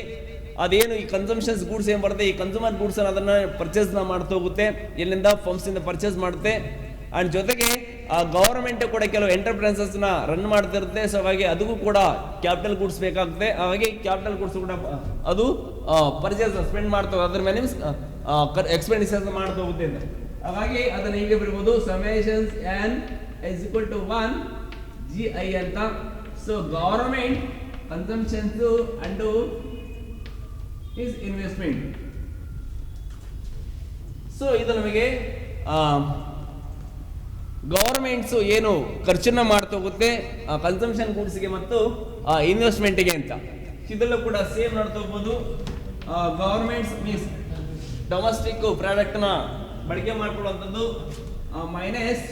ಅದೇನು ಈ ಕನ್ಸಂಪ್ಷನ್ಸ್ ಗೂಡ್ಸ್ ಏನ್ ಬರುತ್ತೆ, ಈ ಕನ್ಸ್ಯೂಮರ್ ಗೂಡ್ಸ್ ಅದನ್ನ ಪರ್ಚೇಸ್ ಮಾಡ್ತಾ ಹೋಗುತ್ತೆ, ಇಲ್ಲಿಂದ ಫರ್ಮ್ಸ್ ಇಂದ ಪರ್ಚೇಸ್ ಮಾಡುತ್ತೆ. ಅಂಡ್ ಜೊತೆಗೆ ಆ ಗವರ್ಮೆಂಟ್ ಕೂಡ ಕೆಲವು ಎಂಟರ್ಪ್ರೈಸಸ್ ನ ರನ್ ಮಾಡ್ತಿರುತ್ತೆ. ಸೊ ಹಾಗಾಗಿ ಅದಕ್ಕೂ ಕೂಡ ಕ್ಯಾಪಿಟಲ್ ಗೂಡ್ಸ್ ಬೇಕಾಗುತ್ತೆ. ಹಾಗಾಗಿ ಕ್ಯಾಪಿಟಲ್ ಗೂಡ್ಸ್ ಕೂಡ ಅದು ಪರ್ಚೇಸ್ ಸ್ಪೆಂಡ್ ಮಾಡ್ತಾ ಅದ್ರ ಮೇಲೆ ಎಕ್ಸ್ಪೆಂಡಿಚರ್ಸ್ ಮಾಡ್ತಾ ಹೋಗುತ್ತೆ ಅಂತ. ಹಾಗಾಗಿ ಅದನ್ನ ಹೀಗೆ ಬರ್ಬೋದು, summations N is equal to 1 GI ಅಂತ. So government consumptions and is investment. So ಇದು ನಮಗೆ ಗವರ್ಮೆಂಟ್ಸ್ ಏನು ಖರ್ಚನ್ನ ಮಾಡ್ತಾ ಹೋಗುತ್ತೆ ಕನ್ಸಂಪ್ಷನ್ ಗೂಡ್ಸ್ಗೆ ಮತ್ತು ಇನ್ವೆಸ್ಟ್ಮೆಂಟ್ಗೆ ಅಂತ. ಇದೆಲ್ಲ ಕೂಡ ಸೇಮ್ ನೋಡ್ತಾ ಹೋಗ್ಬೋದು. ಗವರ್ಮೆಂಟ್ಸ್ ಮೀನ್ಸ್ ಡೊಮೆಸ್ಟಿಕ್ ಪ್ರಾಡಕ್ಟ್ನ ಬಳಕೆ ಮಾಡ್ಕೊಳ್ಳುವಂಥದ್ದು, ಮೈನಸ್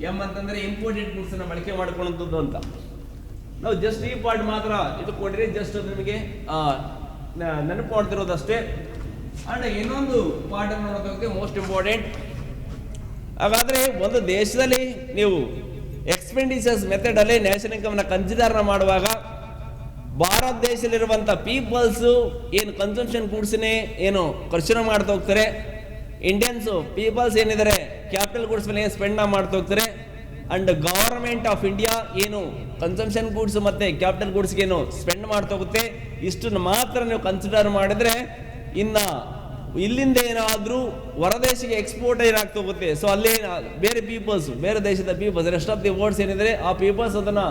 ಎಂ ಅಂತಂದ್ರೆ ಇಂಪೋರ್ಟೆಡ್ ಗೂಡ್ಸ್ ನ ಬಳಕೆ ಮಾಡ್ಕೊಳ್ಳುವಂಥದ್ದು ಅಂತ. ನಾವು ಜಸ್ಟ್ ಈ ಪಾರ್ಟ್ ಮಾತ್ರ ಇದು ಕೊಡ್ರಿ, ಜಸ್ಟ್ ನಿಮಗೆ ನೆನಪು ಮಾಡ್ತಿರೋದಷ್ಟೇ. ಅಂಡ್ ಇನ್ನೊಂದು ಪಾರ್ಟ್ ಅನ್ನು ನೋಡೋದಕ್ಕೆ ಮೋಸ್ಟ್ ಇಂಪಾರ್ಟೆಂಟ್. ಹಾಗಾದ್ರೆ ಒಂದು ದೇಶದಲ್ಲಿ ನೀವು ಎಕ್ಸ್ಪೆಂಡಿಚರ್ಸ್ ಮೆಥಡ್ ಅಲ್ಲಿ ನ್ಯಾಷನಲ್ ಇನ್ಕಮ್ ನ ಕನ್ಸಿಡರ್ ಮಾಡುವಾಗ ಭಾರತ ದೇಶದಲ್ಲಿರುವಂತ ಪೀಪಲ್ಸ್ ಏನು ಕನ್ಸಂಪ್ಷನ್ ಗೂಡ್ಸ್ನೇ ಏನು ಖರ್ಚು ಮಾಡ್ತಾ ಹೋಗ್ತಾರೆ, ಇಂಡಿಯನ್ಸ್ ಪೀಪಲ್ಸ್ ಏನಿದ್ದಾರೆ ಕ್ಯಾಪಿಟಲ್ ಗೂಡ್ಸ್ ಮೇಲೆ ಸ್ಪೆಂಡ್ ಮಾಡ್ತಾ ಹೋಗ್ತಾರೆ. ಅಂಡ್ ಗವರ್ಮೆಂಟ್ ಆಫ್ ಇಂಡಿಯಾ ಏನು ಕನ್ಸಂಪ್ಷನ್ ಗೂಡ್ಸ್ ಮತ್ತೆ ಕ್ಯಾಪಿಟಲ್ ಗೂಡ್ಸ್ಗೆ ಏನು ಸ್ಪೆಂಡ್ ಮಾಡ್ತಾ ಹೋಗುತ್ತೆ, ಇಷ್ಟನ್ನು ಮಾತ್ರ ನೀವು ಕನ್ಸಿಡರ್ ಮಾಡಿದ್ರೆ ಇನ್ನ ಇಲ್ಲಿಂದ ಏನಾದ್ರೂ ಹೊರದೇಶಕ್ಕೆ ಎಕ್ಸ್ಪೋರ್ಟ್ ಏನಾಗ್ತಾ ಹೋಗುತ್ತೆ. ಸೊ ಅಲ್ಲಿ ಬೇರೆ ಪೀಪಲ್ಸ್, ಬೇರೆ ದೇಶದ peoples, rest of the worlds ಏನಿದ್ರೆ ಆ ಪೀಪಲ್ಸ್ ಅದನ್ನ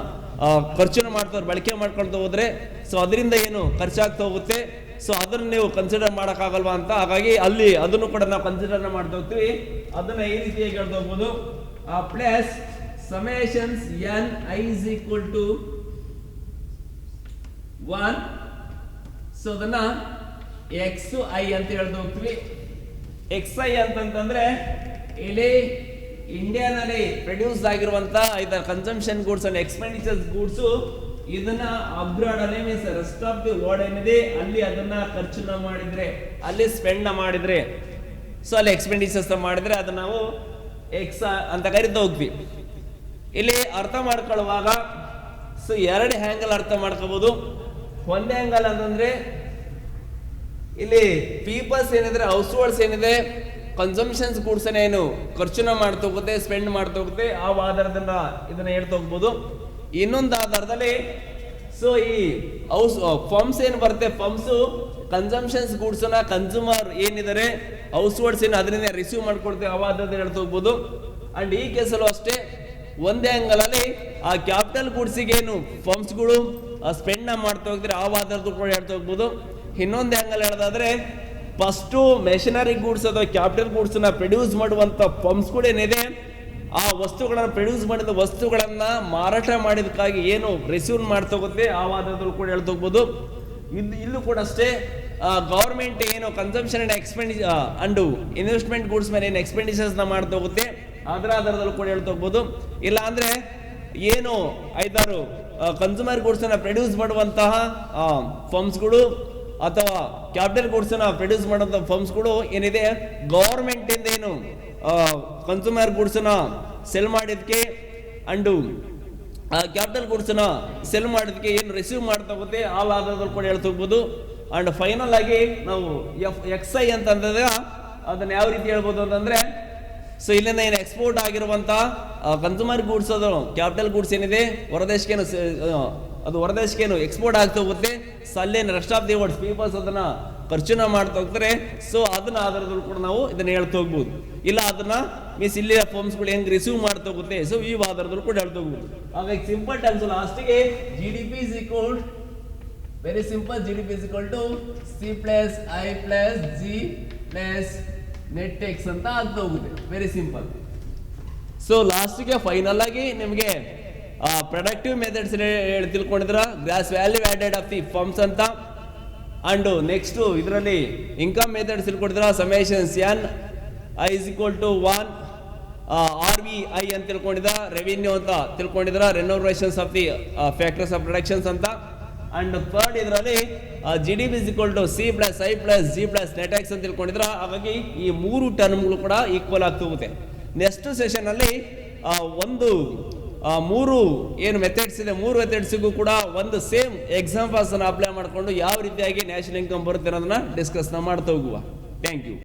ಖರ್ಚನ್ನು ಮಾಡ್ತಾರೆ, ಬಳಕೆ ಮಾಡ್ಕೊಳ್ತಾ ಹೋದ್ರೆ ಸೊ ಅದರಿಂದ ಏನು ಖರ್ಚಾಗ್ತಾ ಹೋಗುತ್ತೆ. ಸೊ ಅದನ್ನು ನೀವು ಕನ್ಸಿಡರ್ ಮಾಡೋಕ್ಕಾಗಲ್ವಾ ಅಂತ. ಹಾಗಾಗಿ ಅಲ್ಲಿ ಅದನ್ನು ಕೂಡ ನಾವು ಕನ್ಸಿಡರ್ ಮಾಡ್ತಾ ಹೋಗ್ತೀವಿ. ಅದನ್ನ ಈ ರೀತಿಯಾಗಿ ಹೇಳ್ತಾ ಹೋಗ್ಬೋದು. Plus summations N I is equal to 1. So ಅದನ್ನ ಎಕ್ಸ್ ಐ ಅಂತ ಹೇಳ್ತಾ ಹೋಗ್ತೀವಿ. ಎಕ್ಸ್ ಐ ಅಂತಂದ್ರೆ ಇಲ್ಲಿ ಇಂಡಿಯಾನಲ್ಲಿ ಪ್ರೊಡ್ಯೂಸ್ ಆಗಿರುವಂತ ಇದರ consumption goods and expenditures goods ಇದನ್ನ ಅಬ್ರಾಡ್ ಅಲ್ಲಿ means rest of the world ಏನಿದೆ ಅಲ್ಲಿ ಅದನ್ನ ಖರ್ಚನ್ನ ಮಾಡಿದ್ರೆ, ಅಲ್ಲಿ ಸ್ಪೆಂಡ್ ಮಾಡಿದ್ರೆ, ಸೊ ಅಲ್ಲಿ ಎಕ್ಸ್ಪೆಂಡಿಚರ್ಸ್ ಮಾಡಿದ್ರೆ ಅದನ್ನ ನಾವು ಎಕ್ಸ್ ಅಂತ ಕರಿತಾ ಹೋಗ್ತೀವಿ. ಇಲ್ಲಿ ಅರ್ಥ ಮಾಡ್ಕೊಳ್ಳುವಾಗ ಸೊ ಎರಡು ಹ್ಯಾಂಗಲ್ ಅರ್ಥ ಮಾಡ್ಕೋಬಹುದು. ಒಂದ್ ಹ್ಯಾಂಗಲ್ ಅಂತಂದ್ರೆ ಇಲ್ಲಿ ಪೀಪಲ್ಸ್ ಏನಿದ್ರೆ ಹೌಸ್ ಹೋಲ್ಡ್ಸ್ ಏನಿದೆ ಕನ್ಸಂಪ್ಷನ್ಸ್ ಗೂಡ್ಸ್ ಏನು ಖರ್ಚುನ ಮಾಡ್ತಾ ಹೋಗುತ್ತೆ, ಸ್ಪೆಂಡ್ ಮಾಡ್ತಾ ಹೋಗುತ್ತೆ, ಆ ಆಧಾರದಿಂದ ಇದನ್ನ ಹೇಳ್ತಾ ಹೋಗ್ಬೋದು. ಇನ್ನೊಂದು ಆಧಾರದಲ್ಲಿ ಸೊ ಈ ಹೌಸ್ ಫರ್ಮ್ಸ್ ಏನು ಬರುತ್ತೆ, ಫರ್ಮ್ಸ್ ಕನ್ಸಂಪ್ಷನ್ಸ್ ಗೂಡ್ಸ್ ನ ಕನ್ಸ್ಯೂಮರ್ ಏನಿದ್ದಾರೆ ಹೌಸ್ ಹೋಲ್ಡ್ಸ್ ಏನು ಅದರಿಂದ ರಿಸೀವ್ ಮಾಡ್ಕೊಳ್ತೇವೆ, ಆ ಆಧಾರದಿಂದ ಹೇಳ್ತಾ ಹೋಗ್ಬೋದು. ಅಂಡ್ ಈ ಕೇಸಲ್ಲೂ ಅಷ್ಟೇ ಒಂದೇ ಆಂಗಲ್ ಅಲ್ಲಿ ಆ ಕ್ಯಾಪಿಟಲ್ ಗೂಡ್ಸಿಗೆ ಏನು ಫರ್ಮ್ಸ್ಗಳು ಸ್ಪೆಂಡ್ ಮಾಡ್ತಾ ಹೋಗ್ತಾರೆ, ಆ ಆಧಾರದ ಕೂಡ ಹೇಳ್ತಾ ಹೋಗ್ಬೋದು. ಇನ್ನೊಂದು ಆಂಗಲ್ ಹೇಳೋದಾದ್ರೆ ಫಸ್ಟು ಮೆಷಿನರಿ ಗೂಡ್ಸ್ ಅಥವಾ ಕ್ಯಾಪಿಟಲ್ ಗೂಡ್ಸ್ ನ ಪ್ರೊಡ್ಯೂಸ್ ಮಾಡುವಂತ ಫರ್ಮ್ಸ್ ಕೂಡ ಏನಿದೆ ಆ ವಸ್ತುಗಳನ್ನ ಪ್ರೊಡ್ಯೂಸ್ ಮಾಡಿದ ವಸ್ತುಗಳನ್ನ ಮಾರಾಟ ಮಾಡಿದಕ್ಕಾಗಿ ಏನು ರಿಸೀವ್ ಮಾಡ್ತಾ ಹೋಗುತ್ತೆ, ಆ ಆಧಾರದಲ್ಲಿ ಕೂಡ ಹೇಳ್ತಾ ಹೋಗ್ಬೋದು. ಇಲ್ಲೂ ಕೂಡ ಅಷ್ಟೇ ಗವರ್ಮೆಂಟ್ ಏನು consumption and and investment goods ಮೇಲೆ ಏನು ಎಕ್ಸ್ಪೆಂಡಿಚರ್ಸ್ ನ ಮಾಡ್ತಾ ಹೋಗುತ್ತೆ, ಅದರ ಆಧಾರದಲ್ಲಿ ಕೂಡ ಹೇಳ್ತಾ ಹೋಗ್ಬೋದು. ಇಲ್ಲ ಅಂದ್ರೆ ಏನು ಐದಾರು ಕನ್ಸ್ಯೂಮರ್ ಗೂಡ್ಸ್ ನ ಪ್ರೊಡ್ಯೂಸ್ ಮಾಡುವಂತಹ ಫರ್ಮ್ಸ್ಗಳು ಅಥವಾ ಕ್ಯಾಪಿಟಲ್ ಗೂಡ್ಸ್ ನ ಪ್ರೊಡ್ಯೂಸ್ ಮಾಡುವಂತಹ ಫರ್ಮ್ಸ್ಗಳು ಏನಿದೆ ಗವರ್ಮೆಂಟ್ ಇಂದ ಏನು ಕನ್ಸ್ಯೂಮರ್ ಗೂಡ್ಸ್ ನ ಸೆಲ್ ಮಾಡಿದ್ಕೆ ಅಂಡ್ ಕ್ಯಾಪಿಟಲ್ ಗೂಡ್ಸ್ ನ ಸೆಲ್ ಮಾಡೋದಕ್ಕೆ ಏನು ರಿಸೀವ್ ಮಾಡ್ತಾ ಹೋಗುತ್ತೆ, ಆ ಆಧಾರದಲ್ಲಿ ಕೂಡ ಹೇಳ್ತಾ ಹೋಗ್ಬೋದು. ಅಂಡ್ ಫೈನಲ್ ಆಗಿ ನಾವು XI ಅಂತಂದ್ರೆ ಅದನ್ನ ಯಾವ ರೀತಿ ಹೇಳ್ಬೋದು ಅಂತಂದ್ರೆ ಸೊ ಇಲ್ಲಿಂದ ಏನು ಎಕ್ಸ್ಪೋರ್ಟ್ ಆಗಿರುವಂತ ಕನ್ಸ್ಯೂಮರ್ ಗೂಡ್ಸ್ ಅದು ಕ್ಯಾಪಿಟಲ್ ಗೂಡ್ಸ್ ಏನಿದೆ ಹೊರದೇಶಕ್ಕೇನು ಅದು ಹೊರದೇಶಕ್ಕೇನು ಎಕ್ಸ್ಪೋರ್ಟ್ ಆಗ್ತಾ ಹೋಗುತ್ತೆ, ಸೊ ಅಲ್ಲೇನು rest of the world peoples ಅದನ್ನ ಖರ್ಚುನ ಮಾಡ್ತಾ ಹೋಗ್ತಾರೆ. ಸೊ ಅದನ್ನ ಆಧಾರದಲ್ಲಿ ಕೂಡ ನಾವು ಇದನ್ನ ಹೇಳ್ತಾ ಹೋಗ್ಬೋದು. ಇಲ್ಲ ಅದನ್ನ ಮೀನ್ಸ್ ಇಲ್ಲಿ ಫರ್ಮ್ಸ್ಗಳು ಹೆಂಗ್ ರಿಸೀವ್ ಮಾಡ್ತಾ ಹೋಗುತ್ತೆ, ಸೊ ಈ ಆಧಾರದಲ್ಲಿ ಕೂಡ ಹೇಳ್ತಾ ಹೋಗ್ಬೋದು. ಹಾಗಾಗಿ ಸಿಂಪಲ್ ಟರ್ಮ್ಸ್ ಲಾಸ್ಟ್ಗೆ GDP is equal very simple GDP is equal to C plus I plus G plus net X ಅಂತ ಆಗ್ತಾ ಹೋಗುತ್ತೆ. Very simple. ಸೊ ಲಾಸ್ಟ್ಗೆ ಫೈನಲ್ ಆಗಿ ನಿಮಗೆ ಪ್ರೊಡಕ್ಟಿವ್ ಮೆಥಡ್ಸ್ ತಿಳ್ಕೊಂಡಿದ್ರ gross value added of the firms ಅಂತ. And next ಇದರಲ್ಲಿ income methods ತಿಳ್ಕೊಂಡಿದ್ರ summations N I is equal to 1 RVI ಅಂತ ತಿಳ್ಕೊಂಡಿದ್ರ, ರೆವಿನ್ಯೂ ಅಂತ ತಿಳ್ಕೊಂಡಿದ್ರ, renovations of the factors of productions ಅಂತ. ಅಂಡ್ ಥರ್ಡ್ ಇದರಲ್ಲಿ GDP is equal to C plus I plus G plus net X ಅಂತ ತಿಳ್ಕೊಂಡಿದ್ರ. ಹಾಗಾಗಿ ಈ ಮೂರು ಟರ್ಮ್ಗಳು ಕೂಡ ಈಕ್ವಲ್ ಆಗ್ತಾ ಹೋಗುತ್ತೆ. ನೆಕ್ಸ್ಟ್ ಸೆಷನ್ ಅಲ್ಲಿ ಮೂರು ಏನು ಮೆಥಡ್ಸ್ ಇದೆ, ಮೂರು ಮೆಥಡ್ಸ್ಗೂ ಕೂಡ ಒಂದು ಸೇಮ್ ಎಕ್ಸಾಂಪಲ್ಸ್ ಅನ್ನು ಅಪ್ಲೈ ಮಾಡಿಕೊಂಡು ಯಾವ ರೀತಿಯಾಗಿ ನ್ಯಾಷನಲ್ ಇನ್ಕಮ್ ಬರುತ್ತೆ ಅನ್ನೋದನ್ನ ಡಿಸ್ಕಸ್ ಮಾಡ್ತಾ ಹೋಗುವ. Thank you.